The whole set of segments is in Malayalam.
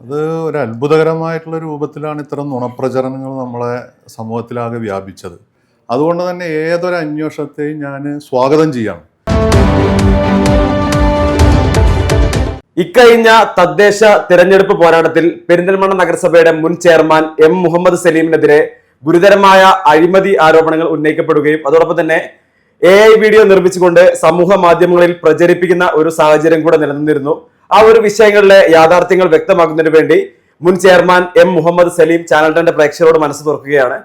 അത് ഒരു അത്ഭുതകരമായിട്ടുള്ള രൂപത്തിലാണ് ഇത്തരം നുണപ്രചരണങ്ങൾ നമ്മളെ സമൂഹത്തിലാകെ വ്യാപിച്ചത്. അതുകൊണ്ട് തന്നെ ഏതൊരു അന്വേഷണത്തെയും ഞാൻ സ്വാഗതം ചെയ്യാണ്. ഇക്കഴിഞ്ഞ തദ്ദേശ തിരഞ്ഞെടുപ്പ് പോരാട്ടത്തിൽ പെരിന്തൽമണ്ണ നഗരസഭയുടെ മുൻ ചെയർമാൻ എം മുഹമ്മദ് സലീമിനെതിരെ ഗുരുതരമായ അഴിമതി ആരോപണങ്ങൾ ഉന്നയിക്കപ്പെടുകയും അതോടൊപ്പം തന്നെ AI വീഡിയോ നിർമ്മിച്ചുകൊണ്ട് സമൂഹ മാധ്യമങ്ങളിൽ പ്രചരിപ്പിക്കുന്ന ഒരു സാഹചര്യം കൂടെ നിലനിന്നിരുന്നു. ആ ഒരു വിഷയങ്ങളിലെ യാഥാർത്ഥ്യങ്ങൾ വ്യക്തമാക്കുന്നതിന് വേണ്ടി മുൻ chairman M Muhammad Saleem channel 2 പ്രേക്ഷകരോട് മനസ്സ് തുറക്കുകയാണ്.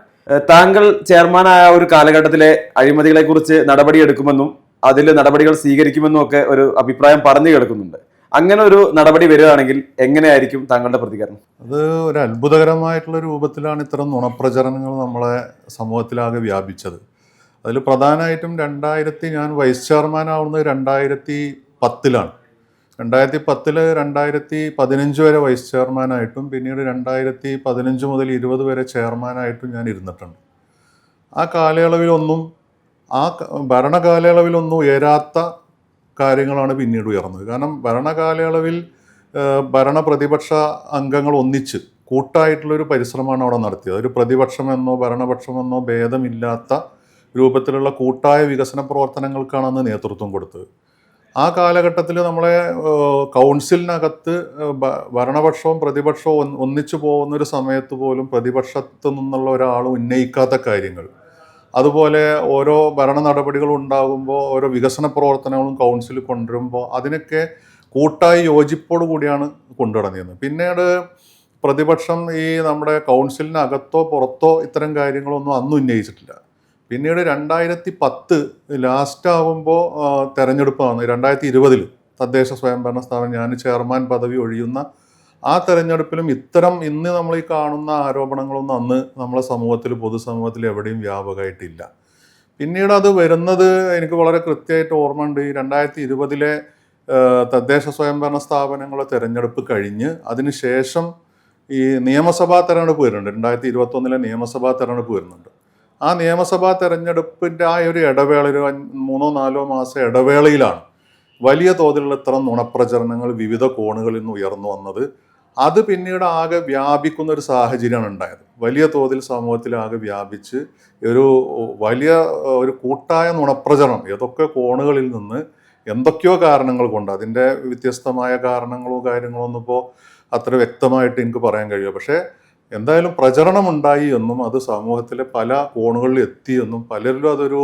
താങ്കൾ ചെയർമാനായ ഒരു കാലഘട്ടത്തിലെ അഴിമതികളെ കുറിച്ച് നടപടിയെടുക്കുമെന്നും അതിൽ നടപടികൾ സ്വീകരിക്കുമെന്നും ഒക്കെ ഒരു അഭിപ്രായം പറഞ്ഞു കേൾക്കുന്നുണ്ട്. അങ്ങനെ ഒരു നടപടി വരികയാണെങ്കിൽ എങ്ങനെയായിരിക്കും താങ്കളുടെ പ്രതികരണം? അത് ഒരു അത്ഭുതകരമായിട്ടുള്ള രൂപത്തിലാണ് ഇത്തരം നുണപ്രചരണങ്ങൾ നമ്മളെ സമൂഹത്തിലാകെ വ്യാപിച്ചത്. അതിൽ പ്രധാനമായിട്ടും ഞാൻ വൈസ് ചെയർമാൻ ആവുന്നത് 2010-ലാണ്. 2010 2015 വരെ വൈസ് ചെയർമാനായിട്ടും പിന്നീട് 2015 മുതൽ 20 വരെ ചെയർമാനായിട്ടും ഞാൻ ഇരുന്നിട്ടുണ്ട്. ആ കാലയളവിലൊന്നും ഭരണകാലയളവിലൊന്നും ഉയരാത്ത കാര്യങ്ങളാണ് പിന്നീട് ഉയർന്നത്. കാരണം ഭരണകാലയളവിൽ ഭരണ പ്രതിപക്ഷ അംഗങ്ങൾ ഒന്നിച്ച് കൂട്ടായിട്ടുള്ളൊരു പരിശ്രമമാണ് അവിടെ നടത്തിയത്. ഒരു പ്രതിപക്ഷമെന്നോ ഭരണപക്ഷമെന്നോ ഭേദമില്ലാത്ത രൂപത്തിലുള്ള കൂട്ടായ വികസന പ്രവർത്തനങ്ങൾക്കാണ് അന്ന് നേതൃത്വം കൊടുത്തത്. ആ കാലഘട്ടത്തിൽ നമ്മളെ കൗൺസിലിനകത്ത് ഭരണപക്ഷവും പ്രതിപക്ഷവും ഒന്നിച്ചു പോകുന്നൊരു സമയത്ത് പോലും പ്രതിപക്ഷത്ത് നിന്നുള്ള ഒരാൾ ഉന്നയിക്കാത്ത കാര്യങ്ങൾ, അതുപോലെ ഓരോ ഭരണ നടപടികൾ ഉണ്ടാകുമ്പോൾ ഓരോ വികസന പ്രവർത്തനങ്ങളും കൗൺസിൽ കൊണ്ടുവരുമ്പോൾ അതിനൊക്കെ കൂട്ടായി യോജിപ്പോടു കൂടിയാണ് കൊണ്ടുനടന്നിരുന്നത്. പിന്നീട് പ്രതിപക്ഷം ഈ നമ്മുടെ കൗൺസിലിനകത്തോ പുറത്തോ ഇത്തരം കാര്യങ്ങളൊന്നും അന്ന് ഉന്നയിച്ചിട്ടില്ല. പിന്നീട് 2010 ലാസ്റ്റ് ആകുമ്പോൾ തെരഞ്ഞെടുപ്പാണ്. 2020 തദ്ദേശ സ്വയംഭരണ സ്ഥാപനം ഞാൻ ചെയർമാൻ പദവി ഒഴിയുന്ന ആ തെരഞ്ഞെടുപ്പിലും ഇന്ന് നമ്മൾ ഈ കാണുന്ന ആരോപണങ്ങളൊന്നും അന്ന് നമ്മളെ സമൂഹത്തിൽ പൊതുസമൂഹത്തിൽ എവിടെയും വ്യാപകമായിട്ടില്ല. പിന്നീട് അത് വരുന്നത് എനിക്ക് വളരെ കൃത്യമായിട്ട് ഓർമ്മയുണ്ട്. ഈ 2020 തദ്ദേശ സ്വയംഭരണ സ്ഥാപനങ്ങളെ തെരഞ്ഞെടുപ്പ് കഴിഞ്ഞ് അതിനുശേഷം ഈ നിയമസഭാ തെരഞ്ഞെടുപ്പ് വരുന്നുണ്ട്. 2021 നിയമസഭാ തെരഞ്ഞെടുപ്പ് വരുന്നുണ്ട്. ആ നിയമസഭാ തെരഞ്ഞെടുപ്പിൻ്റെ ആ ഒരു ഇടവേള, ഒരു 3-4 മാസം ഇടവേളയിലാണ് വലിയ തോതിലുള്ള ഇത്തരം നുണപ്രചരണങ്ങൾ വിവിധ കോണുകളിൽ നിന്ന് ഉയർന്നു വന്നത്. അത് പിന്നീട് ആകെ വ്യാപിക്കുന്ന ഒരു സാഹചര്യമാണ് ഉണ്ടായത്. വലിയ തോതിൽ സമൂഹത്തിൽ ആകെ വ്യാപിച്ച് വലിയ ഒരു കൂട്ടായ നുണപ്രചരണം ഏതൊക്കെ കോണുകളിൽ നിന്ന് എന്തൊക്കെയോ കാരണങ്ങൾ കൊണ്ട്, അതിൻ്റെ വ്യത്യസ്തമായ കാരണങ്ങളോ കാര്യങ്ങളോ ഒന്നും ഇപ്പോൾ അത്ര വ്യക്തമായിട്ട് എനിക്ക് പറയാൻ കഴിയുമോ. പക്ഷേ എന്തായാലും പ്രചരണം ഉണ്ടായി എന്നും അത് സമൂഹത്തിലെ പല കോണുകളിൽ എത്തിയെന്നും പലരിലും അതൊരു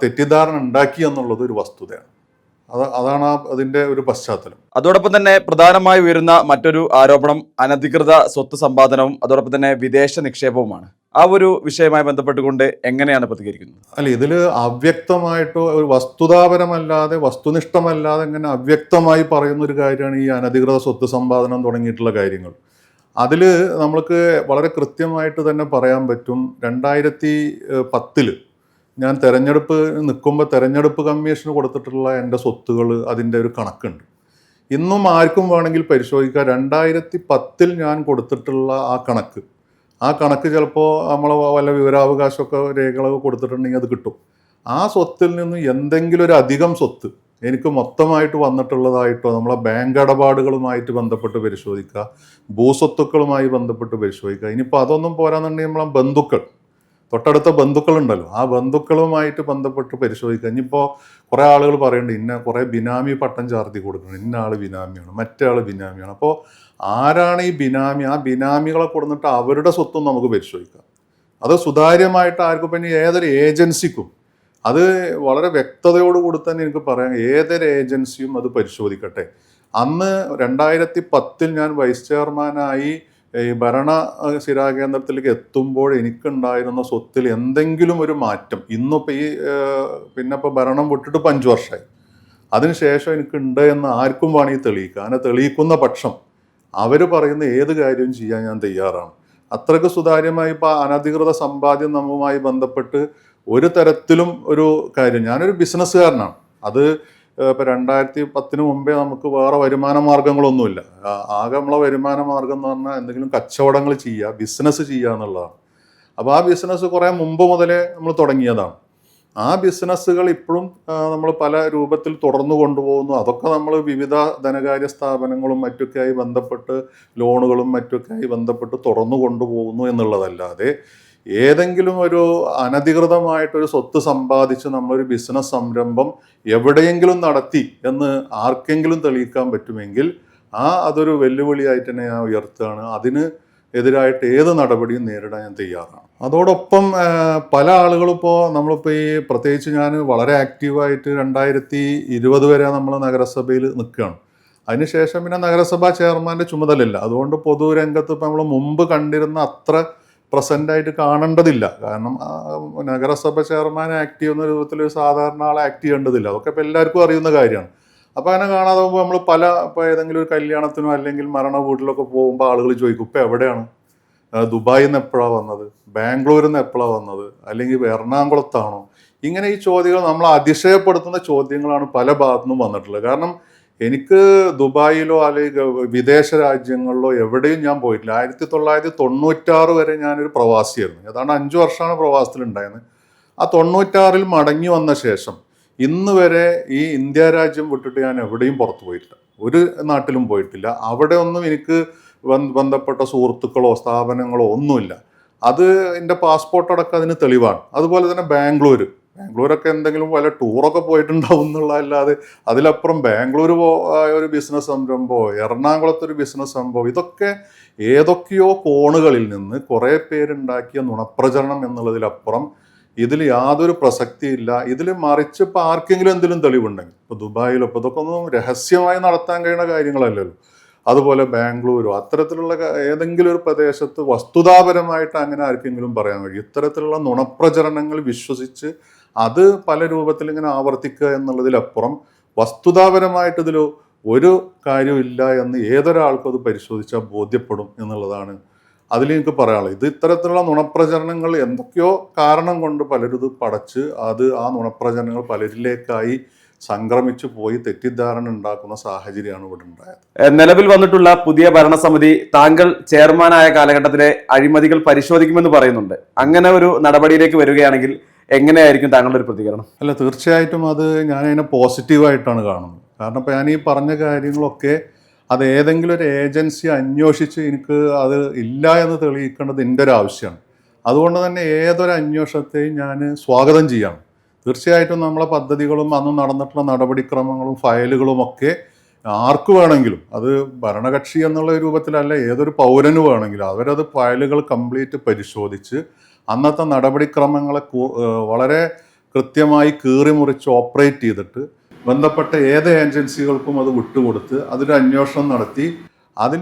തെറ്റിദ്ധാരണ ഉണ്ടാക്കി എന്നുള്ളത് ഒരു വസ്തുതയാണ്. അതാണ് അതിൻ്റെ ഒരു പശ്ചാത്തലം. അതോടൊപ്പം തന്നെ പ്രധാനമായി ഉയരുന്ന മറ്റൊരു ആരോപണം അനധികൃത സ്വത്ത് സമ്പാദനവും അതോടൊപ്പം തന്നെ വിദേശ നിക്ഷേപവുമാണ്. ആ ഒരു വിഷയവുമായി ബന്ധപ്പെട്ടുകൊണ്ട് എങ്ങനെയാണ് പ്രതികരിക്കുന്നത്? അല്ല, ഇതിൽ അവ്യക്തമായിട്ടോ ഒരു വസ്തുതാപരമല്ലാതെ വസ്തുനിഷ്ഠമല്ലാതെ ഇങ്ങനെ അവ്യക്തമായി പറയുന്ന ഒരു കാര്യമാണ് ഈ അനധികൃത സ്വത്ത് സമ്പാദനം തുടങ്ങിയിട്ടുള്ള കാര്യങ്ങൾ. അതിൽ നമ്മൾക്ക് വളരെ കൃത്യമായിട്ട് തന്നെ പറയാൻ പറ്റും. 2010 ഞാൻ തെരഞ്ഞെടുപ്പ് നിൽക്കുമ്പോൾ തെരഞ്ഞെടുപ്പ് കമ്മീഷന് കൊടുത്തിട്ടുള്ള എൻ്റെ സ്വത്തുകൾ, അതിൻ്റെ ഒരു കണക്കുണ്ട്. ഇന്നും ആർക്കും വേണമെങ്കിൽ പരിശോധിക്കാം. 2010 ഞാൻ കൊടുത്തിട്ടുള്ള ആ കണക്ക് ചിലപ്പോൾ നമ്മൾ വല്ല വിവരാവകാശമൊക്കെ രേഖകളൊക്കെ കൊടുത്തിട്ടുണ്ടെങ്കിൽ അത് കിട്ടും. ആ സ്വത്തിൽ നിന്ന് എന്തെങ്കിലും ഒരു അധികം സ്വത്ത് എനിക്ക് മൊത്തമായിട്ട് വന്നിട്ടുള്ളതായിട്ടോ നമ്മളെ ബാങ്ക് ഇടപാടുകളുമായിട്ട് ബന്ധപ്പെട്ട് പരിശോധിക്കുക, ഭൂസ്വത്തുക്കളുമായി ബന്ധപ്പെട്ട് പരിശോധിക്കുക. ഇനിയിപ്പോൾ അതൊന്നും പോരാന്നുണ്ടെങ്കിൽ നമ്മളെ ബന്ധുക്കൾ, തൊട്ടടുത്ത ബന്ധുക്കളുണ്ടല്ലോ, ആ ബന്ധുക്കളുമായിട്ട് ബന്ധപ്പെട്ട് പരിശോധിക്കുക. ഇനിയിപ്പോൾ കുറേ ആളുകൾ പറയുന്നുണ്ട് കുറേ ബിനാമി പട്ടം ചാർത്തി കൊടുക്കണം, ഇന്ന ആൾ ബിനാമിയാണ്, മറ്റേ ആൾ ബിനാമിയാണ്. അപ്പോൾ ആരാണ് ഈ ബിനാമി? ആ ബിനാമികളെ കൊടുത്തിട്ട് അവരുടെ സ്വത്തും നമുക്ക് പരിശോധിക്കാം. അത് സുതാര്യമായിട്ട് ആർക്കും, പിന്നെ ഏതൊരു ഏജൻസിക്കും അത് വളരെ വ്യക്തതയോടുകൂടി തന്നെ എനിക്ക് പറയാം, ഏതൊരു ഏജൻസിയും അത് പരിശോധിക്കട്ടെ. അന്ന് 2010 ഞാൻ വൈസ് ചെയർമാനായി ഈ ഭരണ സ്ഥിരാകേന്ദ്രത്തിലേക്ക് എത്തുമ്പോൾ എനിക്കുണ്ടായിരുന്ന സ്വത്തിൽ എന്തെങ്കിലും ഒരു മാറ്റം ഇന്നിപ്പോൾ ഇപ്പോൾ ഭരണം വിട്ടിട്ട് 5 വർഷമായി, അതിനുശേഷം എനിക്കുണ്ട് എന്ന് ആർക്കും വേണമെങ്കിൽ തെളിയിക്കുക. അങ്ങനെ തെളിയിക്കുന്ന പക്ഷം അവർ പറയുന്ന ഏത് കാര്യവും ചെയ്യാൻ ഞാൻ തയ്യാറാണ്. അത്രയ്ക്ക് സുതാര്യമായി ഇപ്പോൾ അനധികൃത സമ്പാദ്യം നമ്മുമായി ബന്ധപ്പെട്ട് ഒരു തരത്തിലും ഒരു കാര്യം, ഞാനൊരു ബിസിനസ്സുകാരനാണ്. അത് ഇപ്പോൾ 2010 മുമ്പേ നമുക്ക് വേറെ വരുമാന മാർഗങ്ങളൊന്നുമില്ല. ആകെ നമ്മളെ വരുമാന മാർഗം എന്ന് പറഞ്ഞാൽ എന്തെങ്കിലും കച്ചവടങ്ങൾ ചെയ്യുക, ബിസിനസ് ചെയ്യുക എന്നുള്ളതാണ്. അപ്പോൾ ആ ബിസിനസ് കുറേ മുമ്പ് മുതലേ നമ്മൾ തുടങ്ങിയതാണ്. ആ ബിസിനസ്സുകൾ ഇപ്പോഴും നമ്മൾ പല രൂപത്തിൽ തുടർന്നു കൊണ്ടുപോകുന്നു. അതൊക്കെ നമ്മൾ വിവിധ ധനകാര്യ സ്ഥാപനങ്ങളും മറ്റൊക്കെയായി ബന്ധപ്പെട്ട് ലോണുകളും മറ്റൊക്കെയായി ബന്ധപ്പെട്ട് തുറന്നു കൊണ്ടുപോകുന്നു എന്നുള്ളതല്ലാതെ ഏതെങ്കിലും ഒരു അനധികൃതമായിട്ടൊരു സ്വത്ത് സമ്പാദിച്ച് നമ്മളൊരു ബിസിനസ് സംരംഭം എവിടെയെങ്കിലും നടത്തി എന്ന് ആർക്കെങ്കിലും തെളിയിക്കാൻ പറ്റുമെങ്കിൽ അതൊരു വെല്ലുവിളിയായിട്ട് തന്നെ ഞാൻ ഉയർത്തുകയാണ്. അതിന് എതിരായിട്ട് ഏത് നടപടിയും നേരിടാൻ ഞാൻ തയ്യാറാണ്. അതോടൊപ്പം പല ആളുകളും നമ്മളിപ്പോൾ ഈ പ്രത്യേകിച്ച് ഞാൻ വളരെ ആക്റ്റീവായിട്ട് 2020 വരെ നമ്മൾ നഗരസഭയിൽ നിൽക്കുകയാണ്. അതിനുശേഷം പിന്നെ നഗരസഭാ ചെയർമാൻ്റെ ചുമതലയില്ല. അതുകൊണ്ട് പൊതുരംഗത്ത് ഇപ്പം നമ്മൾ മുമ്പ് കണ്ടിരുന്ന അത്ര പ്രസൻ്റായിട്ട് കാണേണ്ടതില്ല. കാരണം നഗരസഭ ചെയർമാൻ ആക്ട് ചെയ്യുന്ന രൂപത്തിൽ ഒരു സാധാരണ ആൾ ആക്ട് ചെയ്യേണ്ടതില്ല. അതൊക്കെ ഇപ്പോൾ എല്ലാവർക്കും അറിയുന്ന കാര്യമാണ്. അപ്പോൾ അങ്ങനെ കാണാതെ പോകുമ്പോൾ നമ്മൾ ഇപ്പോൾ ഏതെങ്കിലും ഒരു കല്യാണത്തിനോ അല്ലെങ്കിൽ മരണ വീട്ടിലൊക്കെ പോകുമ്പോൾ ആളുകൾ ചോദിക്കും, ഇപ്പോൾ എവിടെയാണ്, ദുബായിൽ നിന്ന് എപ്പോഴാണ് വന്നത്, ബാംഗ്ലൂരിൽ നിന്ന് എപ്പോഴാണ് വന്നത്, അല്ലെങ്കിൽ എറണാകുളത്താണോ? ഇങ്ങനെ ഈ ചോദ്യങ്ങൾ നമ്മൾ അതിശയപ്പെടുത്തുന്ന ചോദ്യങ്ങളാണ് പല ഭാഗത്തു നിന്നും വന്നിട്ടുള്ളത്. കാരണം എനിക്ക് ദുബായിലോ അല്ലെങ്കിൽ വിദേശ രാജ്യങ്ങളിലോ എവിടെയും ഞാൻ പോയിട്ടില്ല. 1996 വരെ ഞാനൊരു പ്രവാസിയായിരുന്നു. ഏതാണ്ട് 5 വർഷമാണ് പ്രവാസത്തിലുണ്ടായിരുന്നത്. ആ 96-ൽ മടങ്ങി വന്ന ശേഷം ഇന്ന് വരെ ഈ ഇന്ത്യ രാജ്യം വിട്ടിട്ട് ഞാൻ എവിടെയും പുറത്തു പോയിട്ടില്ല. ഒരു നാട്ടിലും പോയിട്ടില്ല. അവിടെ ഒന്നും എനിക്ക് ബന്ധപ്പെട്ട സുഹൃത്തുക്കളോ സ്ഥാപനങ്ങളോ ഒന്നുമില്ല. അത് എൻ്റെ പാസ്പോർട്ടടക്കം അതിന് തെളിവാണ്. അതുപോലെ തന്നെ ബാംഗ്ലൂരൊക്കെ എന്തെങ്കിലും വല്ല ടൂറൊക്കെ പോയിട്ടുണ്ടാവും എന്നുള്ളതല്ലാതെ അതിലപ്പുറം ബാംഗ്ലൂർ ഒരു ബിസിനസ് സംരംഭമോ എറണാകുളത്തൊരു ബിസിനസ് സംഭവം, ഇതൊക്കെ ഏതൊക്കെയോ കോണുകളിൽ നിന്ന് കുറേ പേരുണ്ടാക്കിയ നുണപ്രചരണം എന്നുള്ളതിലപ്പുറം ഇതിൽ യാതൊരു പ്രസക്തിയില്ല. ഇതിൽ മറിച്ച് ഇപ്പോൾ ആർക്കെങ്കിലും എന്തെങ്കിലും തെളിവുണ്ടെങ്കിൽ, ഇപ്പോൾ ദുബായിലോ ഇപ്പോൾ ഇതൊക്കെ ഒന്നും രഹസ്യമായി നടത്താൻ കഴിയുന്ന കാര്യങ്ങളല്ലല്ലോ. അതുപോലെ ബാംഗ്ലൂരോ അത്തരത്തിലുള്ള ഏതെങ്കിലും ഒരു പ്രദേശത്ത് വസ്തുതാപരമായിട്ട് അങ്ങനെ ആർക്കെങ്കിലും പറയാൻ കഴിയും. ഇത്തരത്തിലുള്ള നുണപ്രചരണങ്ങൾ വിശ്വസിച്ച് അത് പല രൂപത്തിൽ ഇങ്ങനെ ആവർത്തിക്കുക എന്നുള്ളതിലപ്പുറം വസ്തുതാപരമായിട്ട് ഇതിൽ ഒരു കാര്യമില്ല എന്ന് ഏതൊരാൾക്കും അത് പരിശോധിച്ചാൽ ബോധ്യപ്പെടും എന്നുള്ളതാണ് അതിൽ എനിക്ക് പറയാനുള്ളത്. ഇത് ഇത്തരത്തിലുള്ള നുണപ്രചരണങ്ങൾ എന്തൊക്കെയോ കാരണം കൊണ്ട് പലരും ഇത് പടച്ച് ആ നുണപ്രചരണങ്ങൾ പലരിലേക്കായി സംക്രമിച്ചു പോയി തെറ്റിദ്ധാരണ ഉണ്ടാക്കുന്ന സാഹചര്യമാണ് ഇവിടെ ഉണ്ടായത്. നിലവിൽ വന്നിട്ടുള്ള പുതിയ ഭരണസമിതി താങ്കൾ ചെയർമാനായ കാലഘട്ടത്തിലെ അഴിമതികൾ പരിശോധിക്കുമെന്ന് പറയുന്നുണ്ട്. അങ്ങനെ ഒരു നടപടിയിലേക്ക് വരികയാണെങ്കിൽ എങ്ങനെയായിരിക്കും താങ്കളുടെ ഒരു പ്രതികരണം? അല്ല, തീർച്ചയായിട്ടും അത് ഞാനതിനെ പോസിറ്റീവായിട്ടാണ് കാണുന്നത്. കാരണം ഇപ്പോൾ ഞാൻ ഈ പറഞ്ഞ കാര്യങ്ങളൊക്കെ അത് ഏതെങ്കിലും ഒരു ഏജൻസി അന്വേഷിച്ച് എനിക്ക് അത് ഇല്ല എന്ന് തെളിയിക്കേണ്ടത് എൻ്റെ ഒരു ആവശ്യമാണ്. അതുകൊണ്ട് തന്നെ ഏതൊരു അന്വേഷണത്തെയും ഞാൻ സ്വാഗതം ചെയ്യാണ്. തീർച്ചയായിട്ടും നമ്മളെ പദ്ധതികളും അന്ന് നടന്നിട്ടുള്ള നടപടിക്രമങ്ങളും ഫയലുകളും ഒക്കെ ആർക്ക് വേണമെങ്കിലും, അത് ഭരണകക്ഷി എന്നുള്ള രൂപത്തിലല്ല, ഏതൊരു പൗരന് വേണമെങ്കിലും അവരത് ഫയലുകൾ കംപ്ലീറ്റ് പരിശോധിച്ച് അന്നത്തെ നടപടിക്രമങ്ങളെ വളരെ കൃത്യമായി കീറിമുറിച്ച് ഓപ്പറേറ്റ് ചെയ്തിട്ട് ബന്ധപ്പെട്ട ഏത് ഏജൻസികൾക്കും അത് വിട്ടുകൊടുത്ത് അതൊരു അന്വേഷണം നടത്തി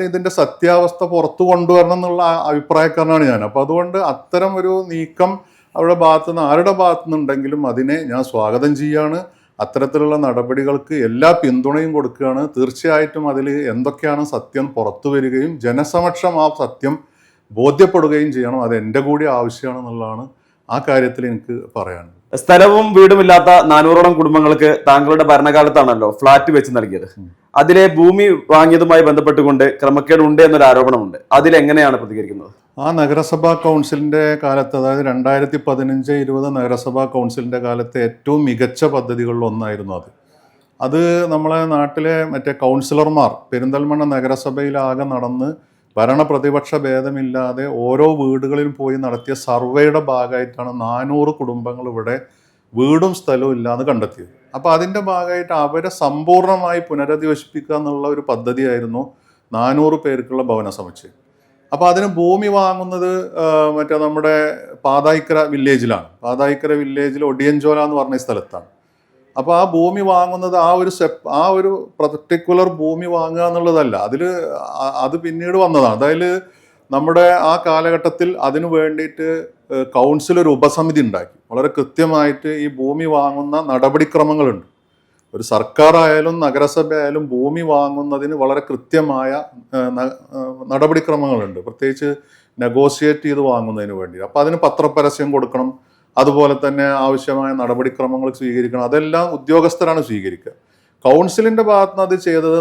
ഇതിൻ്റെ സത്യാവസ്ഥ പുറത്തു കൊണ്ടുവരണം എന്നുള്ള അഭിപ്രായക്കാരനാണ് ഞാൻ. അപ്പോൾ അതുകൊണ്ട് അത്തരം ഒരു നീക്കം അവരുടെ ഭാഗത്തുനിന്ന് ആരുടെ ഭാഗത്തുനിന്നുണ്ടെങ്കിലും അതിനെ ഞാൻ സ്വാഗതം ചെയ്യാണ്. അത്തരത്തിലുള്ള നടപടികൾക്ക് എല്ലാ പിന്തുണയും കൊടുക്കുകയാണ്. തീർച്ചയായിട്ടും അതിൽ എന്തൊക്കെയാണ് സത്യം പുറത്തു വരികയും ജനസമക്ഷം ആ സത്യം ബോധ്യപ്പെടുകയും ചെയ്യണം. അത് എൻ്റെ കൂടി ആവശ്യമാണെന്നുള്ളതാണ് ആ കാര്യത്തിൽ എനിക്ക് പറയാനുള്ളത്. സ്ഥലവും വീടുമില്ലാത്ത 400ഓളം കുടുംബങ്ങൾക്ക് താങ്കളുടെ ഭരണകാലത്താണല്ലോ ഫ്ളാറ്റ് വെച്ച് നൽകിയത്. അതിലെ ഭൂമി വാങ്ങിയതുമായി ബന്ധപ്പെട്ടുകൊണ്ട് ക്രമക്കേട് ഉണ്ട് എന്നൊരു ആരോപണമുണ്ട്. അതിലെങ്ങനെയാണ് പ്രതികരിക്കുന്നത്? ആ നഗരസഭാ കൗൺസിലിൻ്റെ കാലത്ത്, അതായത് 2015-20 നഗരസഭാ കൗൺസിലിൻ്റെ കാലത്തെ ഏറ്റവും മികച്ച പദ്ധതികളിൽ ഒന്നായിരുന്നു അത് നമ്മളെ നാട്ടിലെ മറ്റേ കൗൺസിലർമാർ പെരിന്തൽമണ്ണ നഗരസഭയിലാകെ നടന്ന് ഭരണപ്രതിപക്ഷ ഭേദമില്ലാതെ ഓരോ വീടുകളിലും പോയി നടത്തിയ സർവേയുടെ ഭാഗമായിട്ടാണ് 400 കുടുംബങ്ങൾ ഇവിടെ വീടും സ്ഥലവും ഇല്ലാന്ന് കണ്ടെത്തിയത്. അപ്പോൾ അതിൻ്റെ ഭാഗമായിട്ട് അവരെ സമ്പൂർണ്ണമായി പുനരധിവസിപ്പിക്കുക എന്നുള്ള ഒരു പദ്ധതിയായിരുന്നു 400 പേർക്കുള്ള ഭവന സമുച്ചയം. അപ്പോൾ അതിന് ഭൂമി വാങ്ങുന്നത് മറ്റേ നമ്മുടെ പാതായിക്കര വില്ലേജിലാണ്. പാതായിക്കര വില്ലേജിൽ ഒടിയഞ്ചോല എന്ന് പറഞ്ഞ സ്ഥലത്താണ്. അപ്പോൾ ആ ഭൂമി വാങ്ങുന്നത് ആ ഒരു പർട്ടിക്കുലർ ഭൂമി വാങ്ങുക എന്നുള്ളതല്ല, അത് പിന്നീട് വന്നതാണ്. അതായത് നമ്മുടെ ആ കാലഘട്ടത്തിൽ അതിനു വേണ്ടിയിട്ട് കൗൺസിൽ ഒരു ഉപസമിതി ഉണ്ടാക്കി. വളരെ കൃത്യമായിട്ട് ഈ ഭൂമി വാങ്ങുന്ന നടപടിക്രമങ്ങളുണ്ട്. ഒരു സർക്കാർ ആയാലും നഗരസഭ ആയാലും ഭൂമി വാങ്ങുന്നതിന് വളരെ കൃത്യമായ നടപടിക്രമങ്ങളുണ്ട്, പ്രത്യേകിച്ച് നെഗോഷിയേറ്റ് ചെയ്ത് വാങ്ങുന്നതിന് വേണ്ടി. അപ്പോൾ അതിന് പത്രപരസ്യം കൊടുക്കണം, അതുപോലെ തന്നെ ആവശ്യമായ നടപടിക്രമങ്ങൾ സ്വീകരിക്കണം. അതെല്ലാം ഉദ്യോഗസ്ഥരാണ് സ്വീകരിക്കുക. കൗൺസിലിൻ്റെ ഭാഗത്തുനിന്ന് അത് ചെയ്തത്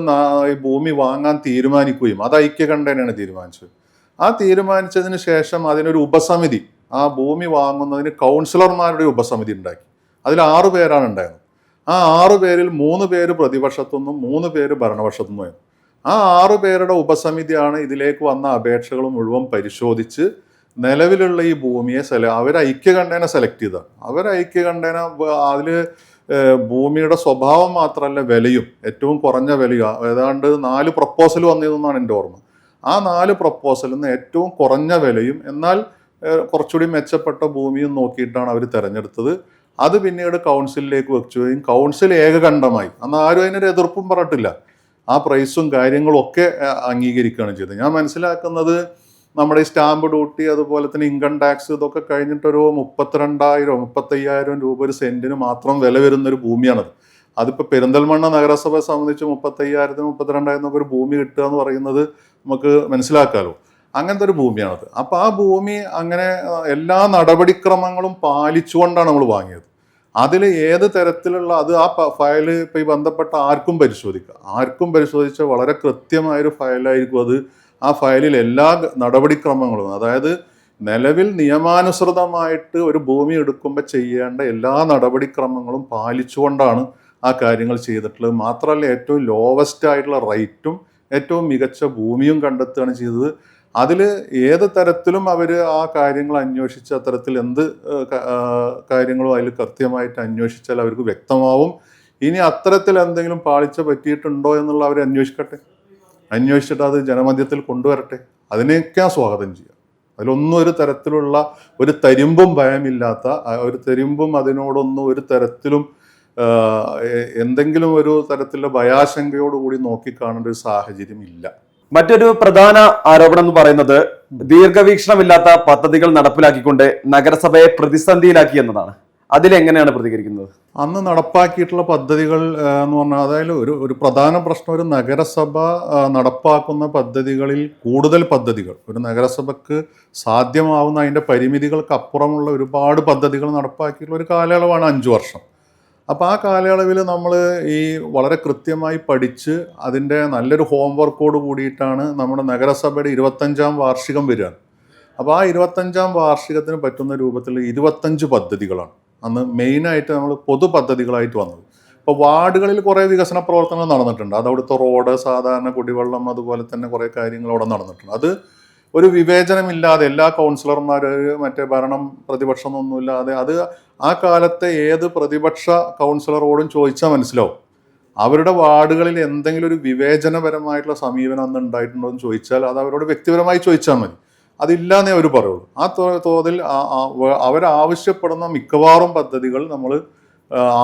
ഈ ഭൂമി വാങ്ങാൻ തീരുമാനിക്കുകയും അത് ഐക്യകണ്ഠേനയാണ് തീരുമാനിച്ചത്. ആ തീരുമാനിച്ചതിന് ശേഷം അതിനൊരു ഉപസമിതി, ആ ഭൂമി വാങ്ങുന്നതിന് കൗൺസിലർമാരുടെ ഉപസമിതി ഉണ്ടാക്കി. അതിൽ 6 പേരാണ് ഉണ്ടായിരുന്നത്. ആ 6 പേരിൽ 3 പേര് പ്രതിപക്ഷത്തുനിന്നും 3 പേര് ഭരണപക്ഷത്തുനിന്നും. ആ 6 പേരുടെ ഉപസമിതിയാണ് ഇതിലേക്ക് വന്ന അപേക്ഷകൾ മുഴുവൻ പരിശോധിച്ച് നിലവിലുള്ള ഈ ഭൂമിയെ അവർ ഐക്യകണ്ഠേന സെലക്ട് ചെയ്തതാണ്. അവർ ഐക്യകണ്ഠേന അതിൽ ഭൂമിയുടെ സ്വഭാവം മാത്രമല്ല വിലയും, ഏറ്റവും കുറഞ്ഞ വിലയും, ഏതാണ്ട് 4 പ്രപ്പോസൽ വന്നതെന്നാണ് എൻ്റെ ഓർമ്മ. ആ 4 പ്രപ്പോസലിൽ നിന്ന് ഏറ്റവും കുറഞ്ഞ വിലയും എന്നാൽ കുറച്ചുകൂടി മെച്ചപ്പെട്ട ഭൂമിയും നോക്കിയിട്ടാണ് അവർ തിരഞ്ഞെടുത്തത്. അത് പിന്നീട് കൗൺസിലിലേക്ക് വെക്കുകയും കൗൺസിൽ ഏകകണ്ഠമായി, അന്ന് ആരും അതിനൊരു എതിർപ്പും പറഞ്ഞിട്ടില്ല, ആ പ്രൈസും കാര്യങ്ങളും ഒക്കെ അംഗീകരിക്കുകയാണ് ചെയ്തത്. ഞാൻ മനസ്സിലാക്കുന്നത് നമ്മുടെ ഈ സ്റ്റാമ്പ് ഡ്യൂട്ടി അതുപോലെ തന്നെ ഇൻകം ടാക്സ് ഇതൊക്കെ കഴിഞ്ഞിട്ടൊരു 32,000-35,000 രൂപ ഒരു സെന്റിന് മാത്രം വില വരുന്നൊരു ഭൂമിയാണത്. അതിപ്പോൾ പെരിന്തൽമണ്ണ നഗരസഭയെ സംബന്ധിച്ച് 35,000-32,000 ഒരു ഭൂമി കിട്ടുക എന്ന് പറയുന്നത് നമുക്ക് മനസ്സിലാക്കാമല്ലോ. അങ്ങനത്തെ ഒരു ഭൂമിയാണത്. അപ്പോൾ ആ ഭൂമി അങ്ങനെ എല്ലാ നടപടിക്രമങ്ങളും പാലിച്ചുകൊണ്ടാണ് നമ്മൾ വാങ്ങിയത്. അതിൽ ഏത് തരത്തിലുള്ള ആ ഫയൽ ഇപ്പോൾ ഈ ബന്ധപ്പെട്ട ആർക്കും പരിശോധിച്ച വളരെ കൃത്യമായൊരു ഫയലായിരിക്കും അത്. ആ ഫയലിൽ എല്ലാ നടപടിക്രമങ്ങളും, അതായത് നിലവിൽ നിയമാനുസൃതമായിട്ട് ഒരു ഭൂമി എടുക്കുമ്പോൾ ചെയ്യേണ്ട എല്ലാ നടപടിക്രമങ്ങളും പാലിച്ചുകൊണ്ടാണ് ആ കാര്യങ്ങൾ ചെയ്തിട്ടുള്ളത്. മാത്രമല്ല ഏറ്റവും ലോവസ്റ്റ് ആയിട്ടുള്ള റേറ്റും ഏറ്റവും മികച്ച ഭൂമിയും കണ്ടെത്തുകയാണ് ചെയ്തത്. അതിൽ ഏത് തരത്തിലും അവർ ആ കാര്യങ്ങൾ അന്വേഷിച്ച് അത്തരത്തിൽ എന്ത് കാര്യങ്ങളും അതിൽ കൃത്യമായിട്ട് അന്വേഷിച്ചാൽ അവർക്ക് വ്യക്തമാവും. ഇനി അത്തരത്തിൽ എന്തെങ്കിലും പാളിച്ച പറ്റിയിട്ടുണ്ടോ എന്നുള്ള അവർ അന്വേഷിച്ചിട്ട് അത് ജനമധ്യത്തിൽ കൊണ്ടുവരട്ടെ. അതിനെയൊക്കെ സ്വാഗതം ചെയ്യാം. അതിലൊന്നും ഒരു തരത്തിലുള്ള ഒരു തരിമ്പും ഭയമില്ലാത്ത, ഒരു തരിമ്പും അതിനോടൊന്നും ഒരു തരത്തിലും എന്തെങ്കിലും ഒരു തരത്തിലുള്ള ഭയാശങ്കയോടുകൂടി നോക്കിക്കാണേണ്ട ഒരു സാഹചര്യം ഇല്ല. മറ്റൊരു പ്രധാന ആരോപണം എന്ന് പറയുന്നത് ദീർഘവീക്ഷണമില്ലാത്ത പദ്ധതികൾ നടപ്പിലാക്കിക്കൊണ്ട് നഗരസഭയെ പ്രതിസന്ധിയിലാക്കി എന്നതാണ്. അതിലെങ്ങനെയാണ് പ്രതികരിക്കുന്നത്? അന്ന് നടപ്പാക്കിയിട്ടുള്ള പദ്ധതികൾ എന്ന് പറഞ്ഞാൽ, അതായത് ഒരു പ്രധാന പ്രശ്നം, ഒരു നഗരസഭ നടപ്പാക്കുന്ന പദ്ധതികളിൽ കൂടുതൽ പദ്ധതികൾ ഒരു നഗരസഭയ്ക്ക് സാധ്യമാവുന്ന അതിൻ്റെ പരിമിതികൾക്ക് അപ്പുറമുള്ള ഒരുപാട് പദ്ധതികൾ നടപ്പാക്കിയിട്ടുള്ള ഒരു കാലയളവാണ് 5 വർഷം. അപ്പോൾ ആ കാലയളവിൽ നമ്മൾ ഈ വളരെ കൃത്യമായി പഠിച്ച് അതിൻ്റെ നല്ലൊരു ഹോംവർക്കോട് കൂടിയിട്ടാണ് നമ്മുടെ നഗരസഭയുടെ 25ാം വാർഷികം വരികയാണ്. അപ്പോൾ ആ 25ാം വാർഷികത്തിന് പറ്റുന്ന രൂപത്തിൽ 25 പദ്ധതികളാണ് അന്ന് മെയിനായിട്ട് നമ്മൾ പൊതു പദ്ധതികളായിട്ട് വന്നത്. ഇപ്പോൾ വാർഡുകളിൽ കുറേ വികസന പ്രവർത്തനങ്ങൾ നടന്നിട്ടുണ്ട്. അത് അവിടുത്തെ റോഡ്, സാധാരണ കുടിവെള്ളം, അതുപോലെ തന്നെ കുറേ കാര്യങ്ങൾ അവിടെ നടന്നിട്ടുണ്ട്. അത് ഒരു വിവേചനമില്ലാതെ എല്ലാ കൗൺസിലർമാർ മറ്റേ ഭരണം പ്രതിപക്ഷം ഒന്നുമില്ലാതെ, അത് ആ കാലത്തെ ഏത് പ്രതിപക്ഷ കൗൺസിലറോടും ചോദിച്ചാൽ മനസ്സിലാവും. അവരുടെ വാർഡുകളിൽ എന്തെങ്കിലും ഒരു വിവേചനപരമായിട്ടുള്ള സമീപനം അന്ന് ഉണ്ടായിട്ടുണ്ടോ എന്ന് ചോദിച്ചാൽ അത് അവരോട് വ്യക്തിപരമായി ചോദിച്ചാൽ മതി. അതില്ലാന്നേ അവർ പറയുള്ളൂ. ആ തോതിൽ അവരാവശ്യപ്പെടുന്ന മിക്കവാറും പദ്ധതികൾ നമ്മൾ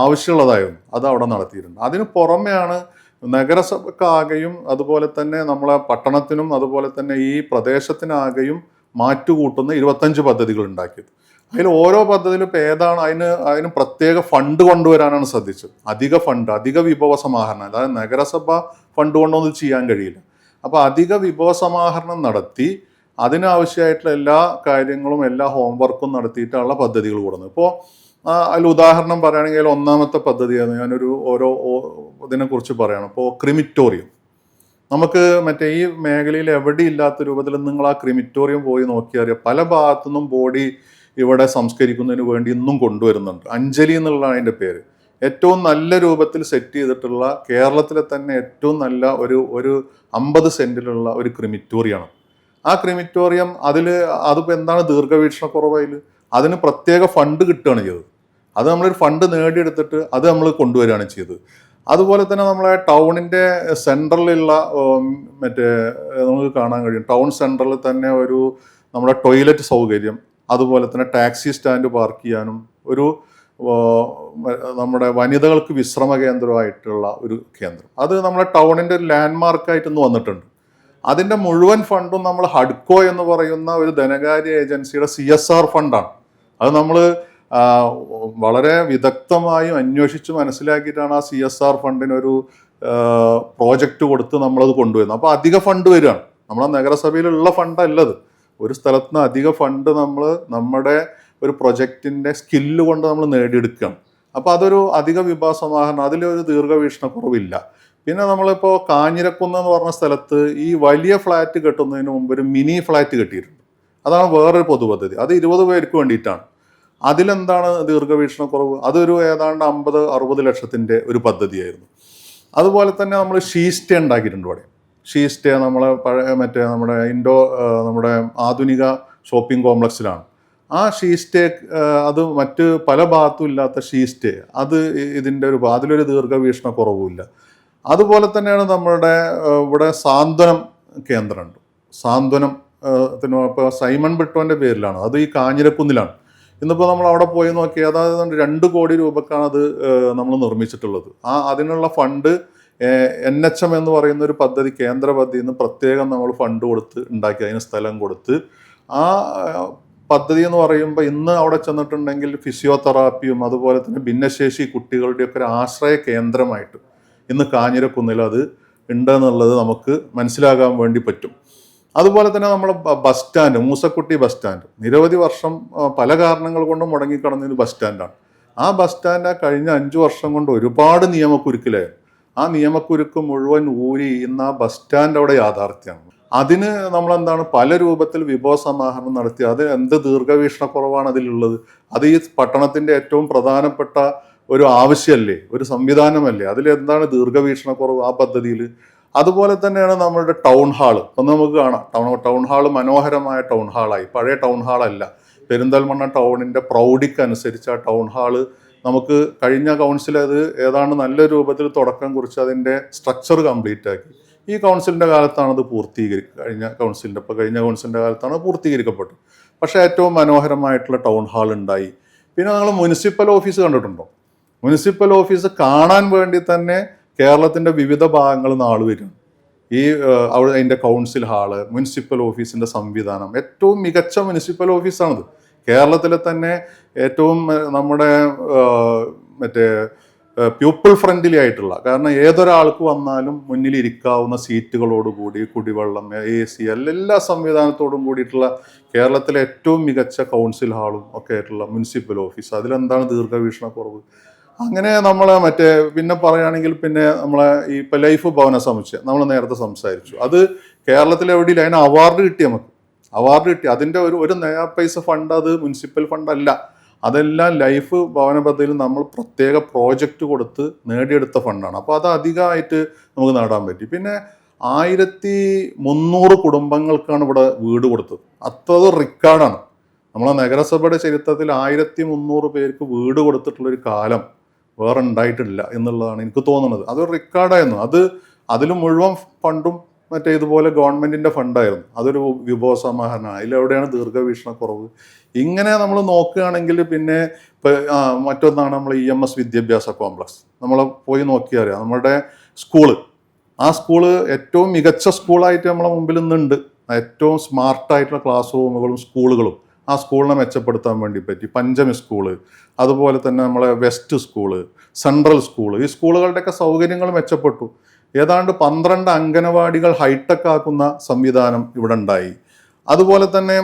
ആവശ്യമുള്ളതായിരുന്നു അത് അവിടെ നടത്തിയിട്ടുണ്ട്. അതിന് പുറമെയാണ് നഗരസഭക്കാകെയും അതുപോലെ തന്നെ നമ്മളെ പട്ടണത്തിനും അതുപോലെ തന്നെ ഈ പ്രദേശത്തിനാകെയും മാറ്റുകൂട്ടുന്ന 25 പദ്ധതികൾ ഉണ്ടാക്കിയത്. അതിൽ ഓരോ പദ്ധതിയിലും ഇപ്പോൾ ഏതാണ് അതിന് പ്രത്യേക ഫണ്ട് കൊണ്ടുവരാനാണ് ശ്രദ്ധിച്ചത്. അധിക വിഭവ സമാഹരണം, അതായത് നഗരസഭ ഫണ്ട് കൊണ്ടൊന്നും ചെയ്യാൻ കഴിയില്ല. അപ്പോൾ അധിക വിഭവ സമാഹരണം നടത്തി അതിനാവശ്യമായിട്ടുള്ള എല്ലാ കാര്യങ്ങളും എല്ലാ ഹോംവർക്കും നടത്തിയിട്ടുള്ള പദ്ധതികൾ കൂടുന്നത്. ഇപ്പോൾ അതിൽ ഉദാഹരണം പറയുകയാണെങ്കിൽ ഒന്നാമത്തെ പദ്ധതിയാണ് ഓരോ ഇതിനെക്കുറിച്ച് പറയുകയാണ്. ഇപ്പോൾ ക്രിമിറ്റോറിയം, നമുക്ക് മറ്റേ ഈ മേഖലയിൽ എവിടെ ഇല്ലാത്ത രൂപത്തിൽ നിങ്ങൾ ആ ക്രിമിറ്റോറിയം പോയി നോക്കിയാൽ അറിയാം, പല ഭാഗത്തുനിന്നും ബോഡി ഇവിടെ സംസ്കരിക്കുന്നതിന് വേണ്ടി ഇന്നും കൊണ്ടുവരുന്നുണ്ട്. അഞ്ജലി എന്നുള്ളതാണ് അതിൻ്റെ പേര്. ഏറ്റവും നല്ല രൂപത്തിൽ സെറ്റ് ചെയ്തിട്ടുള്ള കേരളത്തിലെ തന്നെ ഏറ്റവും നല്ല ഒരു 50 സെൻറ്റിലുള്ള ഒരു ക്രിമിറ്റോറിയമാണ്. ആ ക്രിമിറ്റോറിയം അതിപ്പോൾ എന്താണ് ദീർഘവീക്ഷണക്കുറവ്, അതിന് പ്രത്യേക ഫണ്ട് കിട്ടുകയാണ് ചെയ്തത്. അത് നമ്മളൊരു ഫണ്ട് നേടിയെടുത്തിട്ട് അത് നമ്മൾ കൊണ്ടുവരികയാണ് ചെയ്തത്. അതുപോലെ തന്നെ നമ്മളെ ടൗണിൻ്റെ സെൻട്രലിലുള്ള മറ്റേ നമുക്ക് കാണാൻ കഴിയും, ടൗൺ സെൻട്രലിൽ തന്നെ നമ്മുടെ ടോയ്ലറ്റ് സൗകര്യം, അതുപോലെ തന്നെ ടാക്സി സ്റ്റാൻഡ് പാർക്ക് ചെയ്യാനും നമ്മുടെ വനിതകൾക്ക് വിശ്രമ കേന്ദ്രമായിട്ടുള്ള ഒരു കേന്ദ്രം, അത് നമ്മുടെ ടൗണിൻ്റെ ഒരു ലാൻഡ്മാർക്കായിട്ട് ഇന്ന് വന്നിട്ടുണ്ട്. അതിൻ്റെ മുഴുവൻ ഫണ്ടും നമ്മൾ ഹഡ്കോ എന്ന് പറയുന്ന ഒരു ധനകാര്യ ഏജൻസിയുടെ CSR ഫണ്ടാണ്. അത് നമ്മൾ വളരെ വിദഗ്ധമായും അന്വേഷിച്ച് മനസ്സിലാക്കിയിട്ടാണ് ആ CSR ഫണ്ടിനൊരു പ്രോജക്റ്റ് കൊടുത്ത് നമ്മളത് കൊണ്ടുവരുന്നത്. അപ്പോൾ അധിക ഫണ്ട് വരികയാണ്. നമ്മളെ നഗരസഭയിലുള്ള ഫണ്ടല്ലത്. ഒരു സ്ഥലത്ത് നിന്ന് അധിക ഫണ്ട് നമ്മുടെ ഒരു പ്രൊജക്റ്റിൻ്റെ സ്കില്ല് കൊണ്ട് നമ്മൾ നേടിയെടുക്കുകയാണ്. അപ്പോൾ അതൊരു അധിക വിഭവ സമാഹരണം, അതിലൊരു ദീർഘവീക്ഷണക്കുറവില്ല. പിന്നെ നമ്മളിപ്പോൾ കാഞ്ഞിരക്കുന്ന് എന്ന് പറഞ്ഞ സ്ഥലത്ത് ഈ വലിയ ഫ്ലാറ്റ് കെട്ടുന്നതിന് മുമ്പ് ഒരു മിനി ഫ്ലാറ്റ് കെട്ടിയിട്ടുണ്ട്. അതാണ് വേറൊരു പൊതുപദ്ധതി. അത് 20 പേർക്ക് വേണ്ടിയിട്ടാണ്. അതിലെന്താണ് ദീർഘവീക്ഷണക്കുറവ്? അതൊരു ഏതാണ്ട് 50-60 ലക്ഷത്തിൻ്റെ ഒരു പദ്ധതിയായിരുന്നു. അതുപോലെ തന്നെ നമ്മൾ ഷീ സ്റ്റേ ഉണ്ടാക്കിയിട്ടുണ്ട് ഇവിടെ. ഷീ സ്റ്റേ നമ്മളെ പഴയ നമ്മുടെ നമ്മുടെ ആധുനിക ഷോപ്പിംഗ് കോംപ്ലക്സിലാണ്. ആ ഷീ സ്റ്റേ അത് മറ്റ് പല ഭാഗത്തും ഇല്ലാത്ത ഷീ സ്റ്റേ, അത് ഇതിൻ്റെ അതിലൊരു ദീർഘവീക്ഷണക്കുറവുമില്ല. അതുപോലെ തന്നെയാണ് നമ്മുടെ ഇവിടെ സാന്ത്വനം കേന്ദ്രമുണ്ട്. സാന്ത്വനം ഇപ്പോൾ സൈമൺ ബ്രിട്ടോൻ്റെ പേരിലാണ്, അത് ഈ കാഞ്ഞിരക്കുന്നിലാണ്. ഇന്നിപ്പോൾ നമ്മൾ അവിടെ പോയി നോക്കി, അതായത് 2 കോടി രൂപക്കാണ് അത് നമ്മൾ നിർമ്മിച്ചിട്ടുള്ളത്. അതിനുള്ള ഫണ്ട് NHM എന്ന് പറയുന്ന ഒരു പദ്ധതി, കേന്ദ്ര പദ്ധതിയിൽ നിന്ന് പ്രത്യേകം നമ്മൾ ഫണ്ട് കൊടുത്ത് ഉണ്ടാക്കി, അതിന് സ്ഥലം കൊടുത്ത്. ആ പദ്ധതി എന്ന് പറയുമ്പോൾ ഇന്ന് അവിടെ ചെന്നിട്ടുണ്ടെങ്കിൽ ഫിസിയോതെറാപ്പിയും അതുപോലെ തന്നെ ഭിന്നശേഷി കുട്ടികളുടെയൊക്കെ ഒരു ആശ്രയ കേന്ദ്രമായിട്ട് ഇന്ന് കാഞ്ഞിരക്കുന്നിൽ അത് ഉണ്ടെന്നുള്ളത് നമുക്ക് മനസ്സിലാകാൻ വേണ്ടി പറ്റും. അതുപോലെ തന്നെ നമ്മുടെ bus stand, Moosakutty bus stand, നിരവധി വർഷം പല കാരണങ്ങൾ കൊണ്ട് മുടങ്ങിക്കിടന്നൊരു ബസ് സ്റ്റാൻഡാണ്. ആ ബസ് സ്റ്റാൻഡ് കഴിഞ്ഞ 5 വർഷം കൊണ്ട് ഒരുപാട് നിയമക്കുരുക്കിലായിരുന്നു. ആ നിയമക്കുരുക്ക് മുഴുവൻ ഊരി ഇന്ന് ആ ബസ് സ്റ്റാൻഡ് അവിടെ യാഥാർത്ഥ്യമാണ്. അതിന് നമ്മളെന്താണ് പല രൂപത്തിൽ വിഭവ സമാഹരണം നടത്തി. അത് എന്ത് ദീർഘവീക്ഷണക്കുറവാണ് അതിലുള്ളത്? അത് ഈ പട്ടണത്തിൻ്റെ ഏറ്റവും പ്രധാനപ്പെട്ട ഒരു ആവശ്യമല്ലേ, ഒരു സംവിധാനമല്ലേ? അതിലെന്താണ് ദീർഘവീക്ഷണക്കുറവ് ആ പദ്ധതിയിൽ? അതുപോലെ തന്നെയാണ് നമ്മളുടെ ടൗൺ ഹാള്. ഇപ്പം നമുക്ക് കാണാം, ടൗൺ ഹാള് മനോഹരമായ ടൗൺ ഹാളായി. പഴയ ടൗൺ ഹാളല്ല. പെരിന്തൽമണ്ണ ടൗണിൻ്റെ പ്രൗഢിക്കനുസരിച്ച് ആ ടൗൺ ഹാള് നമുക്ക് കഴിഞ്ഞ കൗൺസിൽ അത് ഏതാണ്ട് നല്ല രൂപത്തിൽ തുടക്കം കുറിച്ച് അതിൻ്റെ സ്ട്രക്ചർ കംപ്ലീറ്റ് ആക്കി. ഈ കൗൺസിലിൻ്റെ കാലത്താണ് അത് കഴിഞ്ഞ കൗൺസിലിൻ്റെ കാലത്താണ് പൂർത്തീകരിക്കപ്പെട്ടത്. പക്ഷേ ഏറ്റവും മനോഹരമായിട്ടുള്ള ടൗൺ ഹാൾ ഉണ്ടായി. പിന്നെ നിങ്ങൾ മുനിസിപ്പൽ ഓഫീസ് കണ്ടിട്ടുണ്ടോ? മുനിസിപ്പൽ ഓഫീസ് കാണാൻ വേണ്ടി തന്നെ കേരളത്തിൻ്റെ വിവിധ ഭാഗങ്ങളിൽ നിന്ന് ആൾ വരും. അതിൻ്റെ കൗൺസിൽ ഹാള്, മുനിസിപ്പൽ ഓഫീസിൻ്റെ സംവിധാനം, ഏറ്റവും മികച്ച മുനിസിപ്പൽ ഓഫീസാണിത്. കേരളത്തിലെ തന്നെ ഏറ്റവും നമ്മുടെ പ്യൂപ്പിൾ ഫ്രണ്ട്ലി ആയിട്ടുള്ള, കാരണം ഏതൊരാൾക്ക് വന്നാലും മുന്നിൽ ഇരിക്കാവുന്ന സീറ്റുകളോടുകൂടി, കുടിവെള്ളം, AC, എല്ലാ സംവിധാനത്തോടും കൂടിയിട്ടുള്ള കേരളത്തിലെ ഏറ്റവും മികച്ച കൗൺസിൽ ഹാളും ഒക്കെ ആയിട്ടുള്ള മുനിസിപ്പൽ ഓഫീസ്. അതിലെന്താണ് ദീർഘവീക്ഷണക്കുറവ്? അങ്ങനെ നമ്മളെ പിന്നെ പറയുകയാണെങ്കിൽ പിന്നെ നമ്മളെ ഇപ്പം ലൈഫ് ഭവന സമുച്ചയം നമ്മൾ നേരത്തെ സംസാരിച്ചു. അത് കേരളത്തിൽ എവിടെയില്ല, അതിന് അവാർഡ് കിട്ടി. അവാർഡ് കിട്ടി. അതിൻ്റെ ഒരു നയാ പൈസ ഫണ്ട് അത് മുനിസിപ്പൽ ഫണ്ടല്ല. അതെല്ലാം ലൈഫ് ഭവന പദ്ധതിയിൽ നമ്മൾ പ്രത്യേക പ്രോജക്റ്റ് കൊടുത്ത് നേടിയെടുത്ത ഫണ്ടാണ്. അപ്പോൾ അത് അധികമായിട്ട് നമുക്ക് നേടാൻ പറ്റി. പിന്നെ 1300 കുടുംബങ്ങൾക്കാണ് ഇവിടെ വീട് കൊടുത്തത്. അത്ര റെക്കോർഡാണ്. നമ്മളെ നഗരസഭയുടെ ചരിത്രത്തിൽ 1300 പേർക്ക് വീട് കൊടുത്തിട്ടുള്ളൊരു കാലം വേറെ ഉണ്ടായിട്ടില്ല എന്നുള്ളതാണ് എനിക്ക് തോന്നുന്നത്. അതൊരു റെക്കോർഡായിരുന്നു. അതിൽ മുഴുവൻ ഫണ്ടും ഇതുപോലെ ഗവൺമെൻറ്റിൻ്റെ ഫണ്ടായിരുന്നു. അതൊരു വിഭവ സമാഹരണമാണ്. അതിലെവിടെയാണ് ദീർഘവീക്ഷണക്കുറവ്? ഇങ്ങനെ നമ്മൾ നോക്കുകയാണെങ്കിൽ പിന്നെ മറ്റൊന്നാണ് നമ്മൾ EMS വിദ്യാഭ്യാസ കോംപ്ലക്സ്. നമ്മൾ പോയി നോക്കിയാൽ അറിയാം. നമ്മുടെ സ്കൂള്, ആ സ്കൂള് ഏറ്റവും മികച്ച സ്കൂളായിട്ട് നമ്മളെ മുമ്പിൽ നിന്നുണ്ട്. ഏറ്റവും സ്മാർട്ടായിട്ടുള്ള ക്ലാസ് റൂമുകളും സ്കൂളുകളും ആ സ്കൂളിനെ മെച്ചപ്പെടുത്താൻ വേണ്ടി പറ്റി. പഞ്ചമി സ്കൂള്, അതുപോലെ തന്നെ നമ്മളെ വെസ്റ്റ് സ്കൂള്, സെൻട്രൽ സ്കൂള്, ഈ സ്കൂളുകളുടെയൊക്കെ സൗകര്യങ്ങൾ മെച്ചപ്പെട്ടു. ഏതാണ്ട് 12 അംഗനവാടികൾ ഹൈടെക് ആക്കുന്ന സംവിധാനം ഇവിടെ ഉണ്ടായി. അതുപോലെ തന്നെ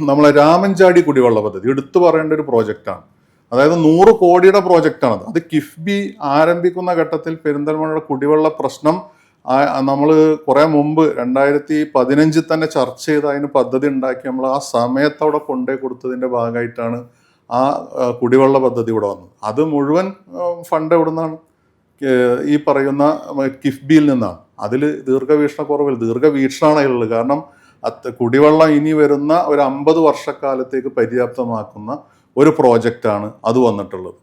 നമ്മളെ രാമൻചാടി കുടിവെള്ള പദ്ധതി എടുത്തു പറയേണ്ട ഒരു പ്രോജക്റ്റാണ്. അതായത് 100 കോടിയുടെ പ്രോജക്റ്റാണത്. അത് കിഫ്ബി ആരംഭിക്കുന്ന ഘട്ടത്തിൽ പെരിന്തൽമണ്ണയുടെ കുടിവെള്ള പ്രശ്നം നമ്മൾ കുറേ മുമ്പ് 2015 തന്നെ ചർച്ച ചെയ്ത് അതിന് പദ്ധതി ഉണ്ടാക്കി നമ്മൾ ആ സമയത്ത് അവിടെ കൊണ്ടേ കൊടുത്തതിൻ്റെ ഭാഗമായിട്ടാണ് ആ കുടിവെള്ള പദ്ധതി ഇവിടെ വന്നത്. അത് മുഴുവൻ ഫണ്ട് എവിടെ നിന്നാണ്? ഈ പറയുന്ന കിഫ്ബിയിൽ നിന്നാണ്. അതിൽ ദീർഘവീക്ഷണമാണ് ഉള്ളത്. കാരണം കുടിവെള്ളം ഇനി വരുന്ന ഒരു 50 വർഷക്കാലത്തേക്ക് പര്യാപ്തമാക്കുന്ന ഒരു പ്രോജക്റ്റാണ് അത് വന്നിട്ടുള്ളത്.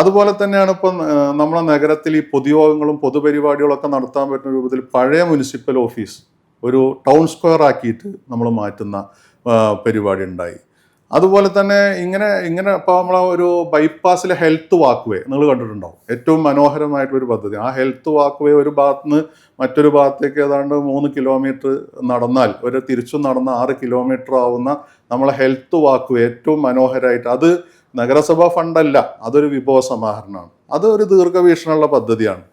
അതുപോലെ തന്നെയാണ് ഇപ്പം നമ്മളെ നഗരത്തിൽ ഈ പൊതുയോഗങ്ങളും പൊതുപരിപാടികളൊക്കെ നടത്താൻ പറ്റുന്ന രൂപത്തിൽ പഴയ മുനിസിപ്പൽ ഓഫീസ് ഒരു ടൗൺ സ്ക്വയർ ആക്കിയിട്ട് നമ്മൾ മാറ്റുന്ന പരിപാടി ഉണ്ടായി. അതുപോലെ തന്നെ ഇങ്ങനെ ഇപ്പോൾ നമ്മളെ ഒരു ബൈപ്പാസിലെ ഹെൽത്ത് വാക്ക് വേ നിങ്ങൾ കണ്ടിട്ടുണ്ടാവും. ഏറ്റവും മനോഹരമായിട്ടൊരു പദ്ധതി. ആ ഹെൽത്ത് വാക്ക് വേ ഒരു ഭാഗത്ത് നിന്ന് മറ്റൊരു ഭാഗത്തേക്ക് ഏതാണ്ട് 3 കിലോമീറ്റർ നടന്നാൽ തിരിച്ചും നടന്ന 6 കിലോമീറ്റർ ആവുന്ന നമ്മളെ ഹെൽത്ത് വാക്ക് വേ ഏറ്റവും മനോഹരമായിട്ട്, അത് നഗരസഭാ ഫണ്ടല്ല, അതൊരു വിഭവ സമാഹരണമാണ്. അതൊരു ദീർഘവീക്ഷണമുള്ള പദ്ധതിയാണ്.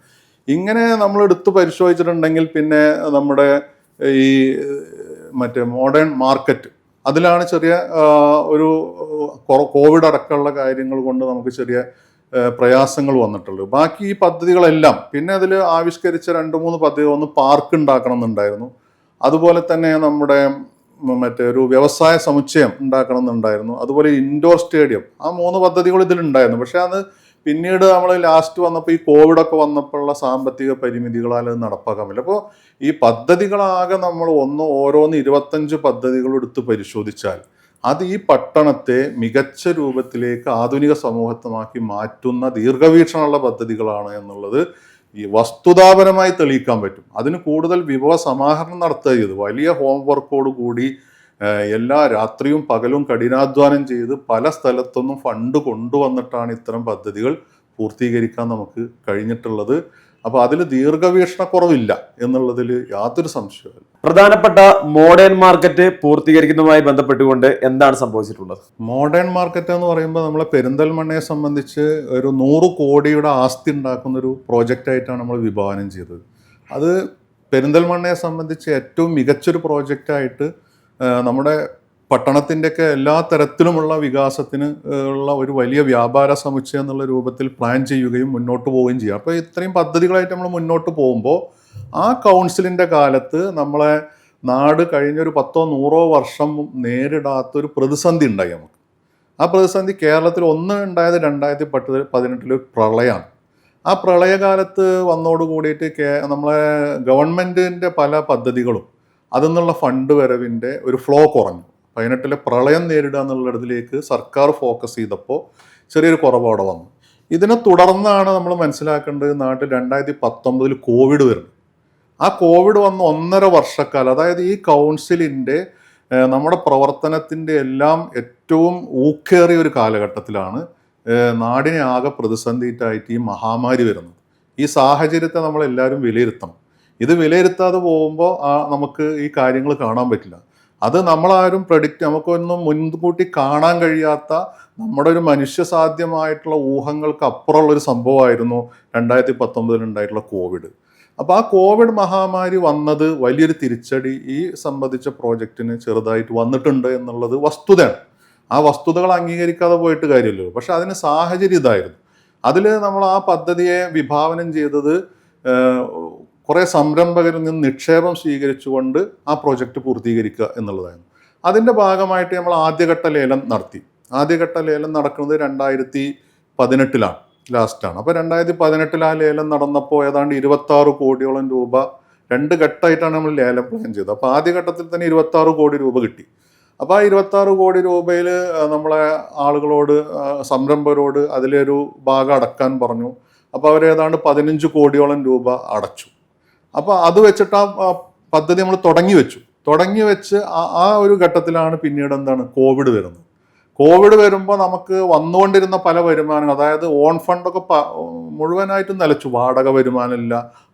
ഇങ്ങനെ നമ്മൾ എടുത്ത് പരിശോധിച്ചിട്ടുണ്ടെങ്കിൽ പിന്നെ നമ്മുടെ ഈ മോഡേൺ മാർക്കറ്റ്, അതിലാണ് ചെറിയ ഒരു കോവിഡ് അടക്കമുള്ള കാര്യങ്ങൾ കൊണ്ട് നമുക്ക് ചെറിയ പ്രയാസങ്ങൾ വന്നിട്ടുള്ളൂ. ബാക്കി ഈ പദ്ധതികളെല്ലാം പിന്നെ അതിൽ ആവിഷ്കരിച്ച 2-3 പദ്ധതികൾ, ഒന്ന് പാർക്ക് ഉണ്ടാക്കണം എന്നുണ്ടായിരുന്നു. അതുപോലെ തന്നെ നമ്മുടെ മറ്റേ ഒരു വ്യവസായ സമുച്ചയം ഉണ്ടാക്കണം എന്നുണ്ടായിരുന്നു. അതുപോലെ ഇൻഡോർ സ്റ്റേഡിയം, ആ 3 പദ്ധതികൾ ഇതിലുണ്ടായിരുന്നു. പക്ഷെ അത് പിന്നീട് നമ്മൾ ലാസ്റ്റ് വന്നപ്പോൾ ഈ കോവിഡൊക്കെ വന്നപ്പോഴുള്ള സാമ്പത്തിക പരിമിതികളാൽ അത് നടപ്പാക്കാൻ പറ്റില്ല. അപ്പോൾ ഈ പദ്ധതികളാകെ നമ്മൾ ഓരോന്ന് 25 പദ്ധതികൾ എടുത്ത് പരിശോധിച്ചാൽ അത് ഈ പട്ടണത്തെ മികച്ച രൂപത്തിലേക്ക് ആധുനിക സമൂഹത്വമാക്കി മാറ്റുന്ന ദീർഘവീക്ഷണമുള്ള പദ്ധതികളാണ് എന്നുള്ളത് ഈ വസ്തുതാപരമായി തെളിയിക്കാൻ പറ്റും. അതിന് കൂടുതൽ വിഭവ സമാഹരണം നടത്തുക ചെയ്ത് വലിയ ഹോംവർക്കോട് കൂടി എല്ലാ രാത്രിയും പകലും കഠിനാധ്വാനം ചെയ്ത് പല സ്ഥലത്തൊന്നും ഫണ്ട് കൊണ്ടുവന്നിട്ടാണ് ഇത്തരം പദ്ധതികൾ പൂർത്തീകരിക്കാൻ നമുക്ക് കഴിഞ്ഞിട്ടുള്ളത്. അപ്പോൾ അതിൽ ദീർഘവീക്ഷണക്കുറവില്ല എന്നുള്ളതിൽ യാതൊരു സംശയവുമില്ല. പ്രധാനപ്പെട്ട മോഡേൺ മാർക്കറ്റ് പൂർത്തീകരിക്കുന്നതുമായി ബന്ധപ്പെട്ടുകൊണ്ട് എന്താണ് സംഭവിച്ചിട്ടുള്ളത്? മോഡേൺ മാർക്കറ്റ് എന്ന് പറയുമ്പോൾ നമ്മളെ പെരിന്തൽമണ്ണയെ സംബന്ധിച്ച് ഒരു 100 കോടിയുടെ ആസ്തി ഉണ്ടാക്കുന്ന ഒരു പ്രോജക്റ്റായിട്ടാണ് നമ്മൾ വിഭാവനം ചെയ്തത്. അത് പെരിന്തൽമണ്ണയെ സംബന്ധിച്ച് ഏറ്റവും മികച്ചൊരു പ്രോജക്റ്റായിട്ട് നമ്മുടെ പട്ടണത്തിൻ്റെയൊക്കെ എല്ലാ തരത്തിലുമുള്ള വികാസത്തിന് ഉള്ള ഒരു വലിയ വ്യാപാര സമുച്ചയം എന്നുള്ള രൂപത്തിൽ പ്ലാൻ ചെയ്യുകയും മുന്നോട്ട് പോവുകയും ചെയ്യുക. അപ്പോൾ ഇത്രയും പദ്ധതികളായിട്ട് നമ്മൾ മുന്നോട്ട് പോകുമ്പോൾ ആ കൗൺസിലിൻ്റെ കാലത്ത് നമ്മളെ നാട് കഴിഞ്ഞൊരു 10-100 വർഷം നേരിടാത്തൊരു പ്രതിസന്ധി ഉണ്ടായി നമുക്ക്. ആ പ്രതിസന്ധി കേരളത്തിൽ ഉണ്ടായത് 2018 പ്രളയമാണ്. ആ പ്രളയകാലത്ത് വന്നോട് കൂടിയിട്ട് നമ്മളെ ഗവൺമെൻറ്റിൻ്റെ പല പദ്ധതികളും അതിൽ നിന്നുള്ള ഫണ്ട് വരവിൻ്റെ ഒരു ഫ്ലോ കുറഞ്ഞു. 18 പ്രളയം നേരിടുക എന്നുള്ളതിലേക്ക് സർക്കാർ ഫോക്കസ് ചെയ്തപ്പോൾ ചെറിയൊരു കുറവോടെ വന്നു. ഇതിനെ തുടർന്നാണ് നമ്മൾ മനസ്സിലാക്കേണ്ടത് നാട്ടിൽ 2019 കോവിഡ് വരുന്നത്. ആ കോവിഡ് വന്ന് 1.5 വർഷക്കാലം, അതായത് ഈ കൗൺസിലിൻ്റെ നമ്മുടെ പ്രവർത്തനത്തിൻ്റെ എല്ലാം ഏറ്റവും ഊക്കേറിയ ഒരു കാലഘട്ടത്തിലാണ് നാടിനെ ആകെ പ്രതിസന്ധിയായിട്ട് ഈ മഹാമാരി വരുന്നത്. ഈ സാഹചര്യത്തെ നമ്മളെല്ലാവരും വിലയിരുത്തണം. ഇത് വിലയിരുത്താതെ പോകുമ്പോൾ നമുക്ക് ഈ കാര്യങ്ങൾ കാണാൻ പറ്റില്ല. അത് നമ്മളാരും നമുക്കൊന്നും മുൻകൂട്ടി കാണാൻ കഴിയാത്ത നമ്മുടെ ഒരു മനുഷ്യസാധ്യമായിട്ടുള്ള ഊഹങ്ങൾക്ക് അപ്പുറമുള്ളൊരു സംഭവമായിരുന്നു 2019 ഉണ്ടായിട്ടുള്ള കോവിഡ്. അപ്പോൾ ആ കോവിഡ് മഹാമാരി വന്നത് വലിയൊരു തിരിച്ചടി ഈ സംബന്ധിച്ച പ്രോജക്റ്റിന് ചെറുതായിട്ട് വന്നിട്ടുണ്ട് എന്നുള്ളത് വസ്തുതയാണ്. ആ വസ്തുതകൾ അംഗീകരിക്കാതെ പോയിട്ട് കാര്യമില്ലല്ലോ. പക്ഷെ അതിന് സാഹചര്യം ഇതായിരുന്നു. അതിൽ നമ്മൾ ആ പദ്ധതിയെ വിഭാവനം ചെയ്തത് കുറേ സംരംഭകരിൽ നിന്ന് നിക്ഷേപം സ്വീകരിച്ചുകൊണ്ട് ആ പ്രോജക്റ്റ് പൂർത്തീകരിക്കുക എന്നുള്ളതായിരുന്നു. അതിൻ്റെ ഭാഗമായിട്ട് നമ്മൾ ആദ്യഘട്ട ലേലം നടത്തി. ആദ്യഘട്ട ലേലം നടക്കുന്നത് 2018 ലാസ്റ്റാണ്. അപ്പോൾ 2018 ആ ലേലം നടന്നപ്പോൾ ഏതാണ്ട് 26 കോടിയോളം രൂപ 2 ഘട്ടമായിട്ടാണ് നമ്മൾ ലേലം പ്ലാൻ ചെയ്തത്. അപ്പോൾ ആദ്യഘട്ടത്തിൽ തന്നെ 26 കോടി രൂപ കിട്ടി. അപ്പോൾ ആ 26 കോടി രൂപയിൽ നമ്മളെ ആളുകളോട്, സംരംഭകരോട് അതിലൊരു ഭാഗം അടക്കാൻ പറഞ്ഞു. അപ്പോൾ അവരേതാണ്ട് 15 കോടിയോളം രൂപ അടച്ചു. അപ്പോൾ അത് വെച്ചിട്ട് ആ പദ്ധതി നമ്മൾ തുടങ്ങി വെച്ച് ആ ഒരു ഘട്ടത്തിലാണ് പിന്നീട് കോവിഡ് വരുന്നത്. കോവിഡ് വരുമ്പോൾ നമുക്ക് വന്നുകൊണ്ടിരുന്ന പല വരുമാനങ്ങൾ, അതായത് ഓൺ ഫണ്ടൊക്കെ മുഴുവനായിട്ടും നിലച്ചു. വാടക വരുമാനമില്ല,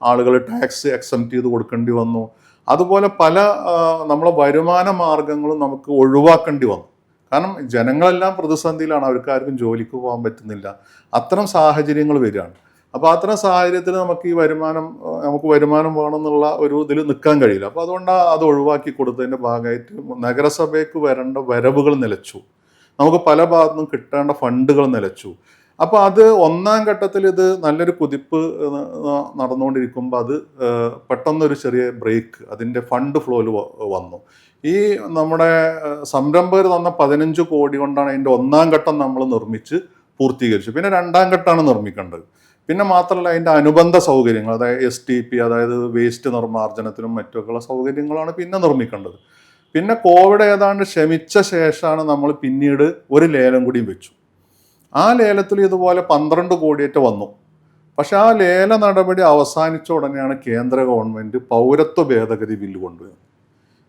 ആളുകൾ ടാക്സ് എക്സംപ്റ്റ് ചെയ്ത് കൊടുക്കേണ്ടി വന്നു. അതുപോലെ പല നമ്മളെ വരുമാന മാർഗങ്ങളും നമുക്ക് ഒഴിവാക്കേണ്ടി വന്നു. കാരണം ജനങ്ങളെല്ലാം പ്രതിസന്ധിയിലാണ്, അവർക്കാർക്കും ജോലിക്ക് പോകാൻ പറ്റുന്നില്ല. അത്തരം സാഹചര്യങ്ങൾ വരികയാണ്. അപ്പോൾ അത്തരം സാഹചര്യത്തിൽ നമുക്ക് വരുമാനം വേണമെന്നുള്ള ഒരു ഇതിൽ നിൽക്കാൻ കഴിയില്ല. അപ്പോൾ അതുകൊണ്ട് അത് ഒഴിവാക്കി കൊടുത്തതിൻ്റെ ഭാഗമായിട്ട് നഗരസഭയ്ക്ക് വരേണ്ട വരവുകൾ നിലച്ചു. നമുക്ക് പല ഭാഗത്തുനിന്നും കിട്ടേണ്ട ഫണ്ടുകൾ നിലച്ചു. അപ്പോൾ അത് ഒന്നാം ഘട്ടത്തിൽ ഇത് നല്ലൊരു കുതിപ്പ് നടന്നുകൊണ്ടിരിക്കുമ്പോൾ അത് പെട്ടെന്നൊരു ചെറിയ ബ്രേക്ക് അതിൻ്റെ ഫണ്ട് ഫ്ലോയിൽ വന്നു. ഈ നമ്മുടെ സംരംഭകർ തന്ന 15 കോടി കൊണ്ടാണ് അതിൻ്റെ ഒന്നാം ഘട്ടം നമ്മൾ നിർമ്മിച്ച് പൂർത്തീകരിച്ചു. പിന്നെ രണ്ടാം ഘട്ടമാണ് നിർമ്മിക്കേണ്ടത്. പിന്നെ മാത്രമല്ല അതിൻ്റെ അനുബന്ധ സൗകര്യങ്ങൾ, അതായത് STP, അതായത് വേസ്റ്റ് നിർമ്മാർജ്ജനത്തിനും മറ്റൊക്കെയുള്ള സൗകര്യങ്ങളാണ് പിന്നെ നിർമ്മിക്കേണ്ടത്. പിന്നെ കോവിഡ് ഏതാണ്ട് ശമിച്ച ശേഷമാണ് നമ്മൾ പിന്നീട് ഒരു ലേലം കൂടി വെച്ചു. ആ ലേലത്തിൽ ഇതുപോലെ 12 കോടിയേറ്റ് വന്നു. പക്ഷെ ആ ലേല നടപടി അവസാനിച്ച ഉടനെയാണ് കേന്ദ്ര ഗവൺമെൻറ് പൗരത്വ ഭേദഗതി ബില്ല് കൊണ്ടുവരുന്നത്.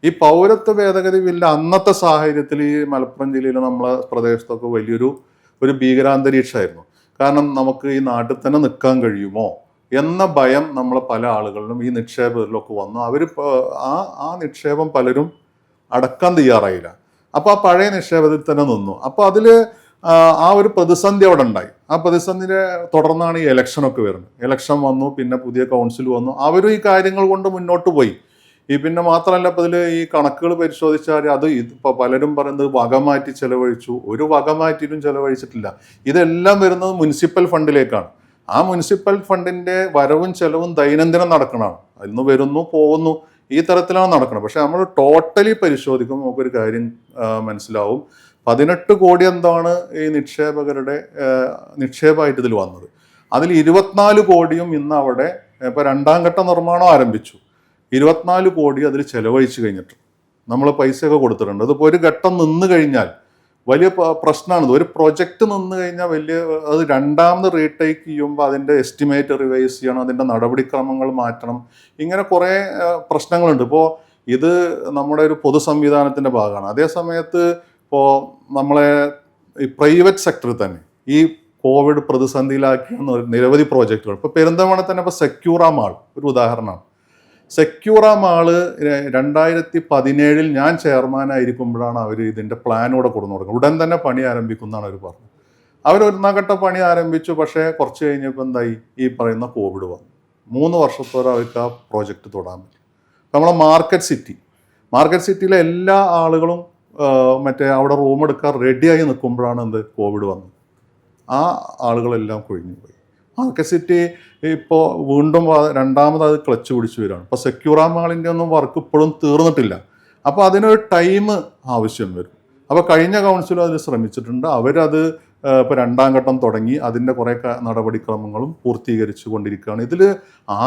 ഈ പൗരത്വ ഭേദഗതി ബില്ല് അന്നത്തെ സാഹചര്യത്തിൽ ഈ മലപ്പുറം ജില്ലയിൽ നമ്മളെ പ്രദേശത്തൊക്കെ വലിയൊരു ഭീകരാന്തരീക്ഷമായിരുന്നു. കാരണം നമുക്ക് ഈ നാട്ടിൽ തന്നെ നിൽക്കാൻ കഴിയുമോ എന്ന ഭയം നമ്മളെ പല ആളുകളിലും ഈ നിക്ഷേപത്തിലൊക്കെ വന്നു. അവർ ആ നിക്ഷേപം പലരും അടക്കാൻ തയ്യാറായില്ല. അപ്പോൾ ആ പഴയ നിക്ഷേപത്തിൽ തന്നെ നിന്നു. അപ്പോൾ അതിൽ ആ ഒരു പ്രതിസന്ധി അവിടെ ഉണ്ടായി. ആ പ്രതിസന്ധിയെ തുടർന്നാണ് ഈ ഇലക്ഷനൊക്കെ വരുന്നത്. ഇലക്ഷൻ വന്നു, പിന്നെ പുതിയ കൗൺസിൽ വന്നു. അവരും ഈ കാര്യങ്ങൾ കൊണ്ട് മുന്നോട്ട് പോയി. പിന്നെ മാത്രമല്ല, ഇപ്പോൾ ഇതിൽ ഈ കണക്കുകൾ പരിശോധിച്ചാൽ ഇപ്പോൾ പലരും പറയുന്നത് വകമാറ്റി ചെലവഴിച്ചു. ഒരു വകമാറ്റിയിട്ടും ചെലവഴിച്ചിട്ടില്ല. ഇതെല്ലാം വരുന്നത് മുനിസിപ്പൽ ഫണ്ടിലേക്കാണ്. ആ മുനിസിപ്പൽ ഫണ്ടിൻ്റെ വരവും ചെലവും ദൈനംദിനം നടക്കണതാണ്. അതിൽ നിന്ന് വരുന്നു പോകുന്നു. ഈ തരത്തിലാണ് നടക്കുന്നത്. പക്ഷെ നമ്മൾ ടോട്ടലി പരിശോധിക്കുമ്പോൾ നമുക്കൊരു കാര്യം മനസ്സിലാവും. 18 കോടി എന്താണ് ഈ നിക്ഷേപകരുടെ നിക്ഷേപമായിട്ട് ഇതിൽ വന്നത്. അതിൽ 24 കോടിയും ഇന്ന് അവിടെ ഇപ്പൊ 2ാം ഘട്ട നിർമ്മാണം ആരംഭിച്ചു. 24 കോടി അതിൽ ചെലവഴിച്ചു കഴിഞ്ഞിട്ടുണ്ട്. നമ്മൾ പൈസയൊക്കെ കൊടുത്തിട്ടുണ്ട്. അതിപ്പോൾ ഒരു ഘട്ടം നിന്ന് കഴിഞ്ഞാൽ വലിയ പ്രശ്നമാണിത്. ഒരു പ്രൊജക്റ്റ് നിന്ന് കഴിഞ്ഞാൽ വലിയ അത് രണ്ടാമത് റീടേക്ക് ചെയ്യുമ്പോൾ അതിൻ്റെ എസ്റ്റിമേറ്റ് റിവൈസ് ചെയ്യണം, അതിൻ്റെ നടപടിക്രമങ്ങൾ മാറ്റണം, ഇങ്ങനെ കുറേ പ്രശ്നങ്ങളുണ്ട്. ഇപ്പോൾ ഇത് നമ്മുടെ ഒരു പൊതു സംവിധാനത്തിൻ്റെ ഭാഗമാണ്. അതേ സമയത്ത് ഇപ്പോൾ നമ്മളെ ഈ പ്രൈവറ്റ് സെക്ടറിൽ തന്നെ ഈ കോവിഡ് പ്രതിസന്ധിയിലാക്കിയ നിരവധി പ്രോജക്റ്റുകൾ, ഇപ്പോൾ പെരിന്തൽമണ്ണ തന്നെ ഇപ്പോൾ സെക്യൂറ മാൾ ഒരു ഉദാഹരണമാണ്. സെക്യൂറ മാള് 2017 ഞാൻ ചെയർമാനായിരിക്കുമ്പോഴാണ് അവർ ഇതിൻ്റെ പ്ലാനോടെ കൊടുന്നു കൊടുക്കുന്നത്. ഉടൻ തന്നെ പണി ആരംഭിക്കുന്നതാണ് അവർ പറഞ്ഞത്. അവർ 1ാം ഘട്ട പണി ആരംഭിച്ചു. പക്ഷേ കുറച്ച് കഴിഞ്ഞപ്പോൾ എന്തായി, ഈ പറയുന്ന കോവിഡ് വന്നു. 3 വർഷത്തോടെ അവർക്ക് ആ പ്രോജക്റ്റ് തൊടാൻ പറ്റും. നമ്മളെ മാർക്കറ്റ് സിറ്റിയിലെ എല്ലാ ആളുകളും മറ്റേ അവിടെ റൂം എടുക്കാൻ റെഡിയായി നിൽക്കുമ്പോഴാണ് കോവിഡ് വന്നത്. ആ ആളുകളെല്ലാം കൊഴിഞ്ഞു പോയി. മാർക്കറ്റ് സിറ്റി ഇപ്പോൾ വീണ്ടും രണ്ടാമത് അത് ക്ലച്ച് പിടിച്ചു വരികയാണ്. ഇപ്പോൾ സെക്യൂറ മാളിൻ്റെ ഒന്നും വർക്ക് ഇപ്പോഴും തീർന്നിട്ടില്ല. അപ്പോൾ അതിനൊരു ടൈം ആവശ്യം വരും. അപ്പോൾ കഴിഞ്ഞ കൗൺസിലും അതിൽ ശ്രമിച്ചിട്ടുണ്ട്. അവരത് ഇപ്പോൾ 2ാം ഘട്ടം തുടങ്ങി അതിൻ്റെ കുറേ നടപടിക്രമങ്ങളും പൂർത്തീകരിച്ചു കൊണ്ടിരിക്കുകയാണ്. ഇതിൽ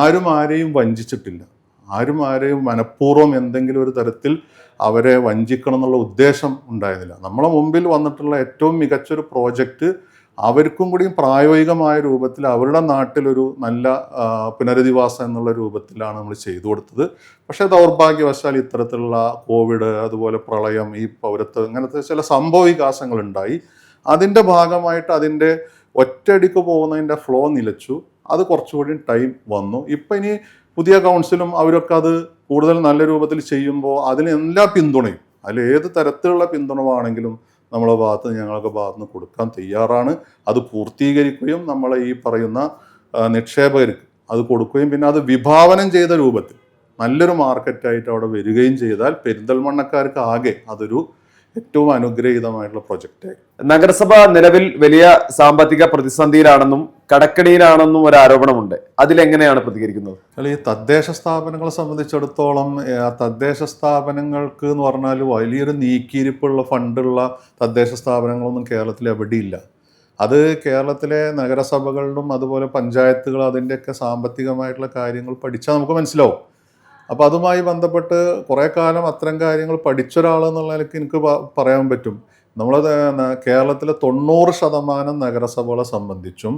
ആരെയും വഞ്ചിച്ചിട്ടില്ല. ആരെയും മനഃപൂർവ്വം എന്തെങ്കിലും ഒരു തരത്തിൽ അവരെ വഞ്ചിക്കണം എന്നുള്ള ഉദ്ദേശം ഉണ്ടായിരുന്നില്ല. നമ്മളെ മുമ്പിൽ വന്നിട്ടുള്ള ഏറ്റവും മികച്ചൊരു പ്രോജക്റ്റ് അവർക്കും കൂടിയും പ്രായോഗികമായ രൂപത്തിൽ അവരുടെ നാട്ടിലൊരു നല്ല പുനരധിവാസം എന്നുള്ള രൂപത്തിലാണ് നമ്മൾ ചെയ്തു കൊടുത്തത്. പക്ഷേ ദൗർഭാഗ്യവശാൽ ഇത്തരത്തിലുള്ള കോവിഡ്, അതുപോലെ പ്രളയം, ഈ പൗരത്വം, ഇങ്ങനത്തെ ചില സംഭവ വികാസങ്ങൾ ഉണ്ടായി. അതിൻ്റെ ഭാഗമായിട്ട് അതിൻ്റെ ഒറ്റയടിക്ക് പോകുന്നതിൻ്റെ ഫ്ലോ നിലച്ചു. അത് കുറച്ചുകൂടി ടൈം വന്നു. ഇപ്പം ഇനി പുതിയ കൗൺസിലും അവരൊക്കെ അത് കൂടുതൽ നല്ല രൂപത്തിൽ ചെയ്യുമ്പോൾ അതിന് എല്ലാ പിന്തുണയും, അതിൽ ഏത് തരത്തിലുള്ള പിന്തുണ ആണെങ്കിലും നമ്മളെ ഞങ്ങൾക്ക് ഭാഗത്ത് നിന്ന് കൊടുക്കാൻ തയ്യാറാണ്. അത് പൂർത്തീകരിക്കുകയും നമ്മളെ ഈ പറയുന്ന നിക്ഷേപകർക്ക് അത് കൊടുക്കുകയും പിന്നെ അത് വിഭാവനം ചെയ്ത രൂപത്തിൽ നല്ലൊരു മാർക്കറ്റായിട്ട് അവിടെ വരികയും ചെയ്താൽ പെരിന്തൽമണ്ണക്കാർക്ക് ആകെ അതൊരു ഏറ്റവും അനുഗ്രഹീതമായിട്ടുള്ള പ്രൊജക്റ്റായി. നഗരസഭ നിലവിൽ വലിയ സാമ്പത്തിക പ്രതിസന്ധിയിലാണെന്നും കടക്കണിയിലാണെന്നും ഒരു ആരോപണമുണ്ട്. അതിലെങ്ങനെയാണ് പ്രതികരിക്കുന്നത്? ഈ തദ്ദേശ സ്ഥാപനങ്ങളെ സംബന്ധിച്ചിടത്തോളം തദ്ദേശ സ്ഥാപനങ്ങൾക്ക് എന്ന് പറഞ്ഞാൽ വലിയൊരു നീക്കിയിരിപ്പുള്ള ഫണ്ടുള്ള തദ്ദേശ സ്ഥാപനങ്ങളൊന്നും കേരളത്തിൽ എവിടെയില്ല. അത് കേരളത്തിലെ നഗരസഭകളിലും അതുപോലെ പഞ്ചായത്തുകൾ അതിൻ്റെയൊക്കെ സാമ്പത്തികമായിട്ടുള്ള കാര്യങ്ങൾ പഠിച്ചാൽ നമുക്ക് മനസ്സിലാവും. അപ്പോൾ അതുമായി ബന്ധപ്പെട്ട് കുറേ കാലം അത്തരം കാര്യങ്ങൾ പഠിച്ച ഒരാളെന്നുള്ള നിലയ്ക്ക് എനിക്ക് പറയാൻ പറ്റും. നമ്മൾ കേരളത്തിലെ 90% നഗരസഭകളെ സംബന്ധിച്ചും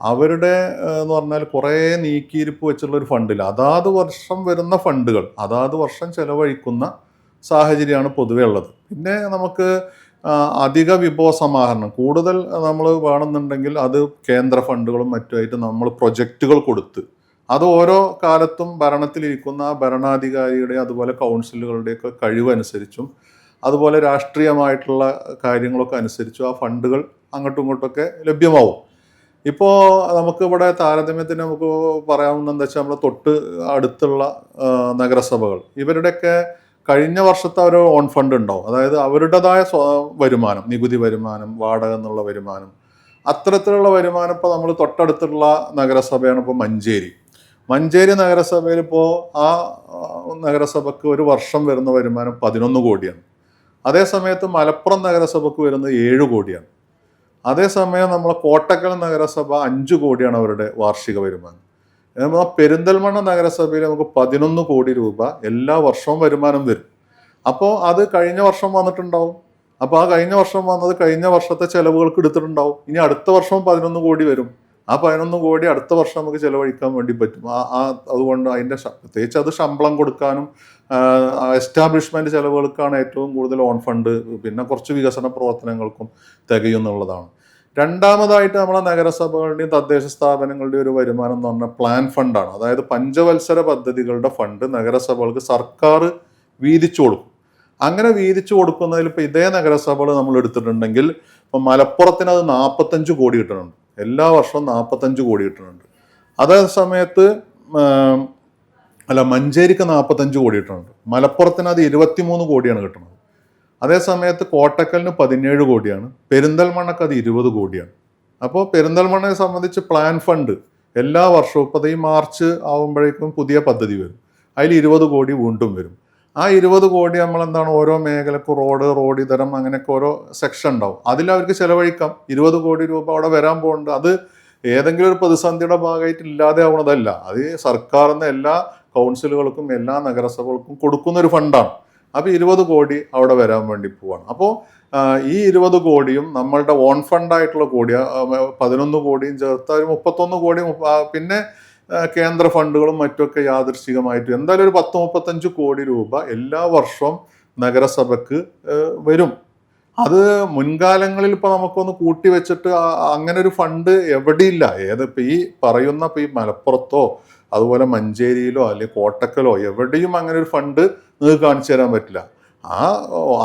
അവരുടെ എന്ന് പറഞ്ഞാൽ കുറേ നീക്കിയിരിപ്പ് വെച്ചുള്ളൊരു ഫണ്ടില്ല. അതാത് വർഷം വരുന്ന ഫണ്ടുകൾ അതാത് വർഷം ചെലവഴിക്കുന്ന സാഹചര്യമാണ് പൊതുവെ ഉള്ളത്. പിന്നെ നമുക്ക് അധിക വിഭവ സമാഹരണം കൂടുതൽ നമ്മൾ വേണമെന്നുണ്ടെങ്കിൽ അത് കേന്ദ്ര ഫണ്ടുകളും മറ്റുമായിട്ട് നമ്മൾ പ്രൊജക്റ്റുകൾ കൊടുത്ത് അത് ഓരോ കാലത്തും ഭരണത്തിലിരിക്കുന്ന ഭരണാധികാരിയുടെ അതുപോലെ കൗൺസിലുകളുടെയൊക്കെ കഴിവനുസരിച്ചും അതുപോലെ രാഷ്ട്രീയമായിട്ടുള്ള കാര്യങ്ങളൊക്കെ അനുസരിച്ചും ആ ഫണ്ടുകൾ അങ്ങോട്ടും ഇങ്ങോട്ടൊക്കെ ലഭ്യമാവും. ഇപ്പോൾ നമുക്കിവിടെ താരതമ്യത്തിന് നമുക്ക് പറയാവുന്ന എന്താ വെച്ചാൽ നമ്മളെ തൊട്ട് അടുത്തുള്ള നഗരസഭകൾ ഇവരുടെയൊക്കെ കഴിഞ്ഞ വർഷത്തെ ഒരു ഓൺ ഫണ്ട് ഉണ്ടാവും. അതായത് അവരുടേതായ വരുമാനം, നികുതി വരുമാനം, വാടക എന്നുള്ള വരുമാനം, അത്തരത്തിലുള്ള വരുമാനം ഇപ്പോൾ നമ്മൾ തൊട്ടടുത്തുള്ള നഗരസഭയാണ് ഇപ്പോൾ മഞ്ചേരി നഗരസഭയിൽ ഇപ്പോൾ ആ നഗരസഭയ്ക്ക് ഒരു വർഷം വരുന്ന വരുമാനം 11 കോടിയാണ്. അതേസമയത്ത് മലപ്പുറം നഗരസഭയ്ക്ക് വരുന്നത് 7 കോടിയാണ്. അതേസമയം നമ്മളെ കോട്ടക്കൽ നഗരസഭ 5 കോടിയാണ് അവരുടെ വാർഷിക വരുമാനം. എന്നാൽ പെരിന്തൽമണ്ണ നഗരസഭയിൽ നമുക്ക് 11 കോടി രൂപ എല്ലാ വർഷവും വരുമാനം വരും. അപ്പോൾ അത് കഴിഞ്ഞ വർഷം വന്നിട്ടുണ്ടാവും. അപ്പോൾ ആ കഴിഞ്ഞ വർഷം വന്നത് കഴിഞ്ഞ വർഷത്തെ ചെലവുകൾക്ക് എടുത്തിട്ടുണ്ടാവും. ഇനി അടുത്ത വർഷം 11 കോടി വരും. ആ 11 കോടി അടുത്ത വർഷം നമുക്ക് ചെലവഴിക്കാൻ വേണ്ടി പറ്റും. അതുകൊണ്ട് അതിൻ്റെ പ്രത്യേകിച്ച് അത് ശമ്പളം കൊടുക്കാനും എസ്റ്റാബ്ലിഷ്മെൻറ്റ് ചെലവുകൾക്കാണ് ഏറ്റവും കൂടുതൽ ഓൺ ഫണ്ട്, പിന്നെ കുറച്ച് വികസന പ്രവർത്തനങ്ങൾക്കും തികയുന്നുള്ളതാണ്. രണ്ടാമതായിട്ട് നമ്മളെ നഗരസഭകളുടെയും തദ്ദേശ സ്ഥാപനങ്ങളുടെയും ഒരു വരുമാനം എന്ന് പറഞ്ഞാൽ പ്ലാൻ ഫണ്ടാണ്. അതായത് പഞ്ചവത്സര പദ്ധതികളുടെ ഫണ്ട് നഗരസഭകൾക്ക് സർക്കാർ വീതിച്ചു കൊടുക്കും. അങ്ങനെ വീതിച്ചു കൊടുക്കുന്നതിൽ ഇപ്പോൾ ഇതേ നഗരസഭകൾ നമ്മൾ എടുത്തിട്ടുണ്ടെങ്കിൽ ഇപ്പം മലപ്പുറത്തിന് അത് 45 കോടി കിട്ടുന്നുണ്ട്. എല്ലാ വർഷവും 45 കോടി കിട്ടുന്നുണ്ട്. അതേ സമയത്ത് മഞ്ചേരിക്ക് 45 കോടി കിട്ടുന്നുണ്ട്. മലപ്പുറത്തിന് അത് 23 കോടിയാണ് കിട്ടുന്നത്. അതേ സമയത്ത് കോട്ടക്കലിന് 17 കോടിയാണ്. പെരിന്തൽമണ്ണക്ക് അത് 20 കോടിയാണ്. അപ്പോൾ പെരിന്തൽമണ്ണയെ സംബന്ധിച്ച് പ്ലാൻ ഫണ്ട് എല്ലാ വർഷവും ഇപ്പോൾ ഈ മാർച്ച് ആകുമ്പോഴേക്കും പുതിയ പദ്ധതി വരും. അതിൽ 20 കോടി വീണ്ടും വരും. ആ 20 കോടി നമ്മളെന്താണ് ഓരോ മേഖലക്ക് റോഡ് ഇതരം അങ്ങനെയൊക്കെ ഓരോ സെക്ഷൻ ഉണ്ടാവും, അതിൽ അവർക്ക് ചെലവഴിക്കാം. 20 കോടി രൂപ അവിടെ വരാൻ പോകുന്നുണ്ട്. അത് ഏതെങ്കിലും ഒരു പ്രതിസന്ധിയുടെ ഭാഗമായിട്ട് ഇല്ലാതെ ആവണതല്ല, അത് സർക്കാരിന്ന് എല്ലാ കൗൺസിലുകൾക്കും എല്ലാ നഗരസഭകൾക്കും കൊടുക്കുന്ന ഒരു ഫണ്ടാണ്. അപ്പോൾ 20 കോടി അവിടെ വരാൻ വേണ്ടി പോവാണ്. അപ്പോൾ ഈ 20 കോടിയും നമ്മളുടെ ഓൺ ഫണ്ടായിട്ടുള്ള കോടി 11 കോടിയും ചേർത്ത് ഒരു 31 കോടി, പിന്നെ കേന്ദ്ര ഫണ്ടുകളും മറ്റൊക്കെ യാദൃശ്ചികമായിട്ട് എന്തായാലും ഒരു 10-35 കോടി രൂപ എല്ലാ വർഷവും നഗരസഭയ്ക്ക് വരും. അത് മുൻകാലങ്ങളിൽ ഇപ്പോൾ നമുക്കൊന്ന് കൂട്ടി വെച്ചിട്ട് അങ്ങനെ ഒരു ഫണ്ട് എവിടെയില്ല. ഇപ്പം ഈ പറയുന്ന ഈ മലപ്പുറത്തോ അതുപോലെ മഞ്ചേരിയിലോ അല്ലെങ്കിൽ കോട്ടക്കലോ എവിടെയും അങ്ങനെ ഒരു ഫണ്ട് നിങ്ങൾക്ക് കാണിച്ചു തരാൻ പറ്റില്ല.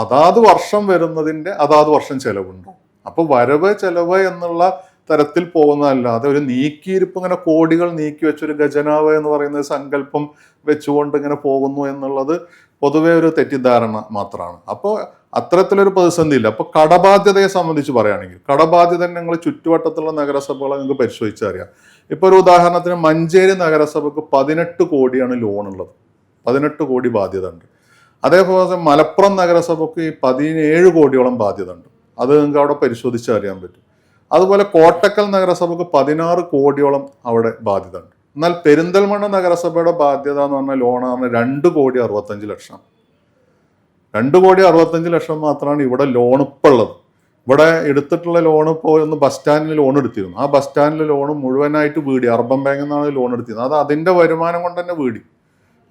അതാത് വർഷം വരുന്നതിൻ്റെ അതാത് വർഷം ചെലവുണ്ടോ. അപ്പോൾ വരവ് ചെലവ് എന്നുള്ള തരത്തിൽ പോകുന്നതല്ലാതെ ഒരു നീക്കിയിരിപ്പ്, ഇങ്ങനെ കോടികൾ നീക്കി വെച്ചൊരു ഖജനാവ് എന്ന് പറയുന്ന സങ്കല്പം വെച്ചുകൊണ്ട് ഇങ്ങനെ പോകുന്നു എന്നുള്ളത് പൊതുവെ ഒരു തെറ്റിദ്ധാരണ മാത്രമാണ്. അപ്പോൾ അത്തരത്തിലൊരു പ്രതിസന്ധി ഇല്ല. അപ്പോൾ കടബാധ്യതയെ സംബന്ധിച്ച് പറയുകയാണെങ്കിൽ, കടബാധ്യത ഞങ്ങൾ ചുറ്റുവട്ടത്തുള്ള നഗരസഭകളെ നിങ്ങൾക്ക് പരിശോധിച്ചറിയാം. ഇപ്പോൾ ഒരു ഉദാഹരണത്തിന് മഞ്ചേരി നഗരസഭയ്ക്ക് 18 കോടിയാണ് ലോൺ ഉള്ളത്, 18 കോടി ബാധ്യത ഉണ്ട്. അതേപോലെ മലപ്പുറം നഗരസഭയ്ക്ക് 17 കോടിയോളം ബാധ്യത ഉണ്ട്. അത് നിങ്ങൾക്ക് അവിടെ പരിശോധിച്ചറിയാൻ പറ്റും. അതുപോലെ കോട്ടക്കൽ നഗരസഭയ്ക്ക് 16 കോടിയോളം അവിടെ ബാധ്യത ഉണ്ട്. എന്നാൽ പെരിന്തൽമണ്ണ നഗരസഭയുടെ ബാധ്യത എന്ന് പറഞ്ഞാൽ ലോണാണ് 2 കോടി 65 ലക്ഷം. 2 കോടി 65 ലക്ഷം മാത്രമാണ് ഇവിടെ ലോൺ ഇപ്പോൾ ഉള്ളത്. ഇവിടെ എടുത്തിട്ടുള്ള ലോൺ ഇപ്പോൾ ഒന്ന് ബസ് സ്റ്റാൻഡിൽ ലോൺ എടുത്തിരുന്നു. ആ ബസ് സ്റ്റാൻഡിലെ ലോൺ മുഴുവനായിട്ട് വീടി, അർബൻ ബാങ്കിൽ നിന്നാണ് ലോൺ എടുത്തിരുന്നത്. അത് അതിൻ്റെ വരുമാനം കൊണ്ട് തന്നെ വീടി.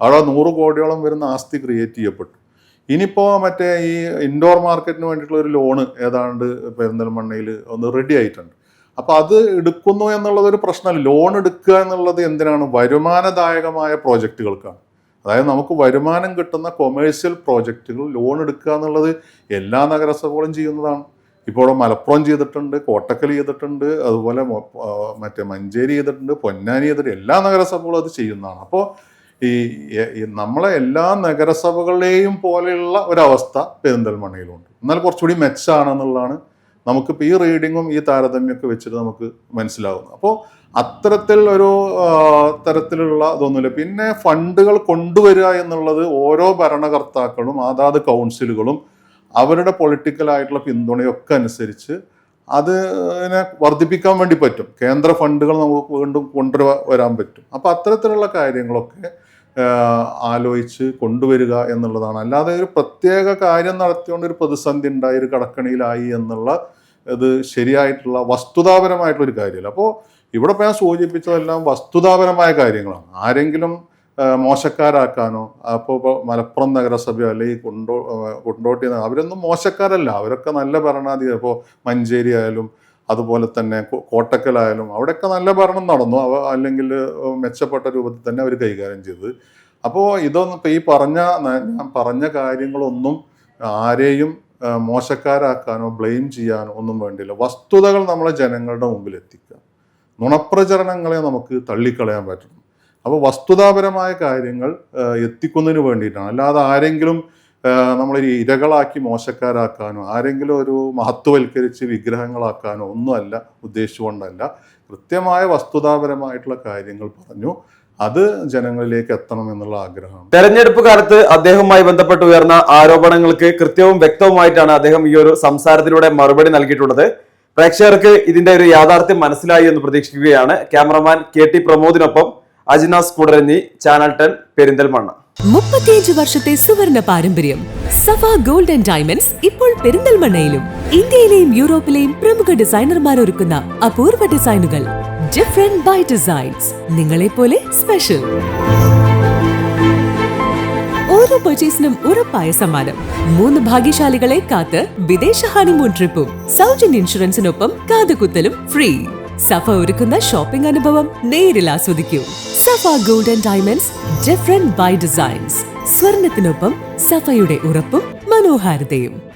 അവിടെ 100 കോടിയോളം വരുന്ന ആസ്തി ക്രിയേറ്റ് ചെയ്യപ്പെട്ടു. ഇനിയിപ്പോൾ മറ്റേ ഈ ഇൻഡോർ മാർക്കറ്റിന് വേണ്ടിയിട്ടുള്ള ഒരു ലോണ് ഏതാണ്ട് പെരിന്തൽമണ്ണയിൽ ഒന്ന് റെഡി ആയിട്ടുണ്ട്. അപ്പോൾ അത് എടുക്കുന്നു എന്നുള്ളതൊരു പ്രശ്നമല്ല. ലോൺ എടുക്കുക എന്നുള്ളത് എന്തിനാണ്? വരുമാനദായകമായ പ്രോജക്റ്റുകൾക്കാണ്. അതായത് നമുക്ക് വരുമാനം കിട്ടുന്ന കൊമേഴ്സ്യൽ പ്രോജക്റ്റുകൾ ലോൺ എടുക്കുക എന്നുള്ളത് എല്ലാ നഗരസഭകളും ചെയ്യുന്നതാണ്. ഇപ്പോൾ മലപ്പുറം ചെയ്തിട്ടുണ്ട്, കോട്ടക്കൽ ചെയ്തിട്ടുണ്ട്, അതുപോലെ മറ്റേ മഞ്ചേരി ചെയ്തിട്ടുണ്ട്, പൊന്നാനി ചെയ്തിട്ടുണ്ട്. എല്ലാ നഗരസഭകളും അത് ചെയ്യുന്നതാണ്. അപ്പോൾ ഈ നമ്മളെ എല്ലാ നഗരസഭകളെയും പോലെയുള്ള ഒരവസ്ഥ പെരിന്തൽമണ്ണയിലുണ്ട്. എന്നാൽ കുറച്ചുകൂടി മെച്ചാണെന്നുള്ളതാണ് നമുക്കിപ്പോൾ ഈ റീഡിങ്ങും ഈ താരതമ്യമൊക്കെ വെച്ചിട്ട് നമുക്ക് മനസ്സിലാകുന്നത്. അപ്പോൾ അത്തരത്തിൽ ഒരു തരത്തിലുള്ള ഇതൊന്നുമില്ല. പിന്നെ ഫണ്ടുകൾ കൊണ്ടുവരിക എന്നുള്ളത് ഓരോ ഭരണകർത്താക്കളും അതാത് കൗൺസിലുകളും അവരുടെ പൊളിറ്റിക്കലായിട്ടുള്ള പിന്തുണയൊക്കെ അനുസരിച്ച് അതിനെ വർദ്ധിപ്പിക്കാൻ വേണ്ടി പറ്റും. കേന്ദ്ര ഫണ്ടുകൾ നമുക്ക് വീണ്ടും കൊണ്ടുവരാൻ പറ്റും. അപ്പോൾ അത്തരത്തിലുള്ള കാര്യങ്ങളൊക്കെ ആലോചിച്ച് കൊണ്ടുവരിക എന്നുള്ളതാണ്. അല്ലാതെ ഒരു പ്രത്യേക കാര്യം നടത്തിക്കൊണ്ട് ഒരു പ്രതിസന്ധി ഉണ്ടായി, ഒരു കടക്കണിയിലായി എന്നുള്ള ഇത് ശരിയായിട്ടുള്ള വസ്തുതാപരമായിട്ടുള്ളൊരു കാര്യമല്ല. അപ്പോൾ ഇവിടെ ഇപ്പോൾ ഞാൻ സൂചിപ്പിച്ചതെല്ലാം വസ്തുതാപരമായ കാര്യങ്ങളാണ്. ആരെങ്കിലും മോശക്കാരാക്കാനോ, അപ്പോൾ മലപ്പുറം നഗരസഭയോ അല്ലെങ്കിൽ കൊണ്ടോട്ടി അവരൊന്നും മോശക്കാരല്ല, അവരൊക്കെ നല്ല ഭരണാധികാരി. ഇപ്പോൾ മഞ്ചേരി ആയാലും അതുപോലെ തന്നെ കോട്ടക്കലായാലും അവിടെയൊക്കെ നല്ല ഭരണം നടന്നു, അല്ലെങ്കിൽ മെച്ചപ്പെട്ട രൂപത്തിൽ തന്നെ അവർ കൈകാര്യം ചെയ്തത്. അപ്പോൾ ഇതൊന്നും ഇപ്പോൾ ഞാൻ പറഞ്ഞ കാര്യങ്ങളൊന്നും ആരെയും മോശക്കാരാക്കാനോ ബ്ലെയിം ചെയ്യാനോ ഒന്നും വേണ്ടിയില്ല. വസ്തുതകൾ നമ്മളെ ജനങ്ങളുടെ മുമ്പിൽ എത്തിക്കുക, നുണപ്രചരണങ്ങളെ നമുക്ക് തള്ളിക്കളയാൻ പറ്റണം. അപ്പോൾ വസ്തുതാപരമായ കാര്യങ്ങൾ എത്തിക്കുന്നതിന് വേണ്ടിയിട്ടാണ്. അല്ലാതെ ആരെങ്കിലും നമ്മളൊരു ഇരകളാക്കി മോശക്കാരാക്കാനോ ആരെങ്കിലും ഒരു മഹത്വവൽക്കരിച്ച് വിഗ്രഹങ്ങളാക്കാനോ ഒന്നുമല്ല ഉദ്ദേശിച്ചുകൊണ്ടല്ല. കൃത്യമായ വസ്തുതാപരമായിട്ടുള്ള കാര്യങ്ങൾ പറഞ്ഞു അത് ജനങ്ങളിലേക്ക് എത്തണം എന്നുള്ള ആഗ്രഹമാണ്. തെരഞ്ഞെടുപ്പ് കാലത്ത് അദ്ദേഹവുമായി ബന്ധപ്പെട്ട് ഉയർന്ന ആരോപണങ്ങൾക്ക് കൃത്യവും വ്യക്തവുമായിട്ടാണ് അദ്ദേഹം ഈ ഒരു സംസാരത്തിലൂടെ മറുപടി നൽകിയിട്ടുള്ളത്. പ്രേക്ഷകർക്ക് ഇതിന്റെ ഒരു യാഥാർത്ഥ്യം മനസ്സിലായി എന്ന് പ്രതീക്ഷിക്കുകയാണ്. ക്യാമറമാൻ KT പ്രമോദിനൊപ്പം അജിനാസ് കൂടരഞ്ഞി, ചാനൽ 10, പെരിന്തൽമണ്ണ. 35 വർഷത്തെ സുവർണ പാരമ്പര്യം. സഫ ഗോൾഡ് ആൻഡ് ഡയമണ്ട്സ് ഇപ്പോൾ പെരിന്തൽമണ്ണയിലും. ഇന്ത്യയിലെയും യൂറോപ്പിലെയും പ്രമുഖ ഡിസൈനർമാർ ഒരുക്കുന്ന അപൂർവ ഡിസൈനുകൾ. ഡിഫറെന്റ് ബൈ ഡിസൈൻസ്, നിങ്ങളെ പോലെ സ്പെഷ്യൽ. ഓരോ പർച്ചേസിനും ഉറപ്പായ സമ്മാനം. 3 ഭാഗ്യശാലികളെ കാത്ത് വിദേശ ഹണിമൂൺ ട്രിപ്പും സൗജന്യ ഇൻഷുറൻസിനൊപ്പം കാതുകുത്തലും ഫ്രീ. സഫ ഒരുക്കുന്ന ഷോപ്പിംഗ് അനുഭവം നേരിൽ ആസ്വദിക്കൂ. Safa gold and diamonds, different by designs. സ്വർണത്തിനൊപ്പം സഫയുടെ ഉറപ്പും മനോഹാരിതയും.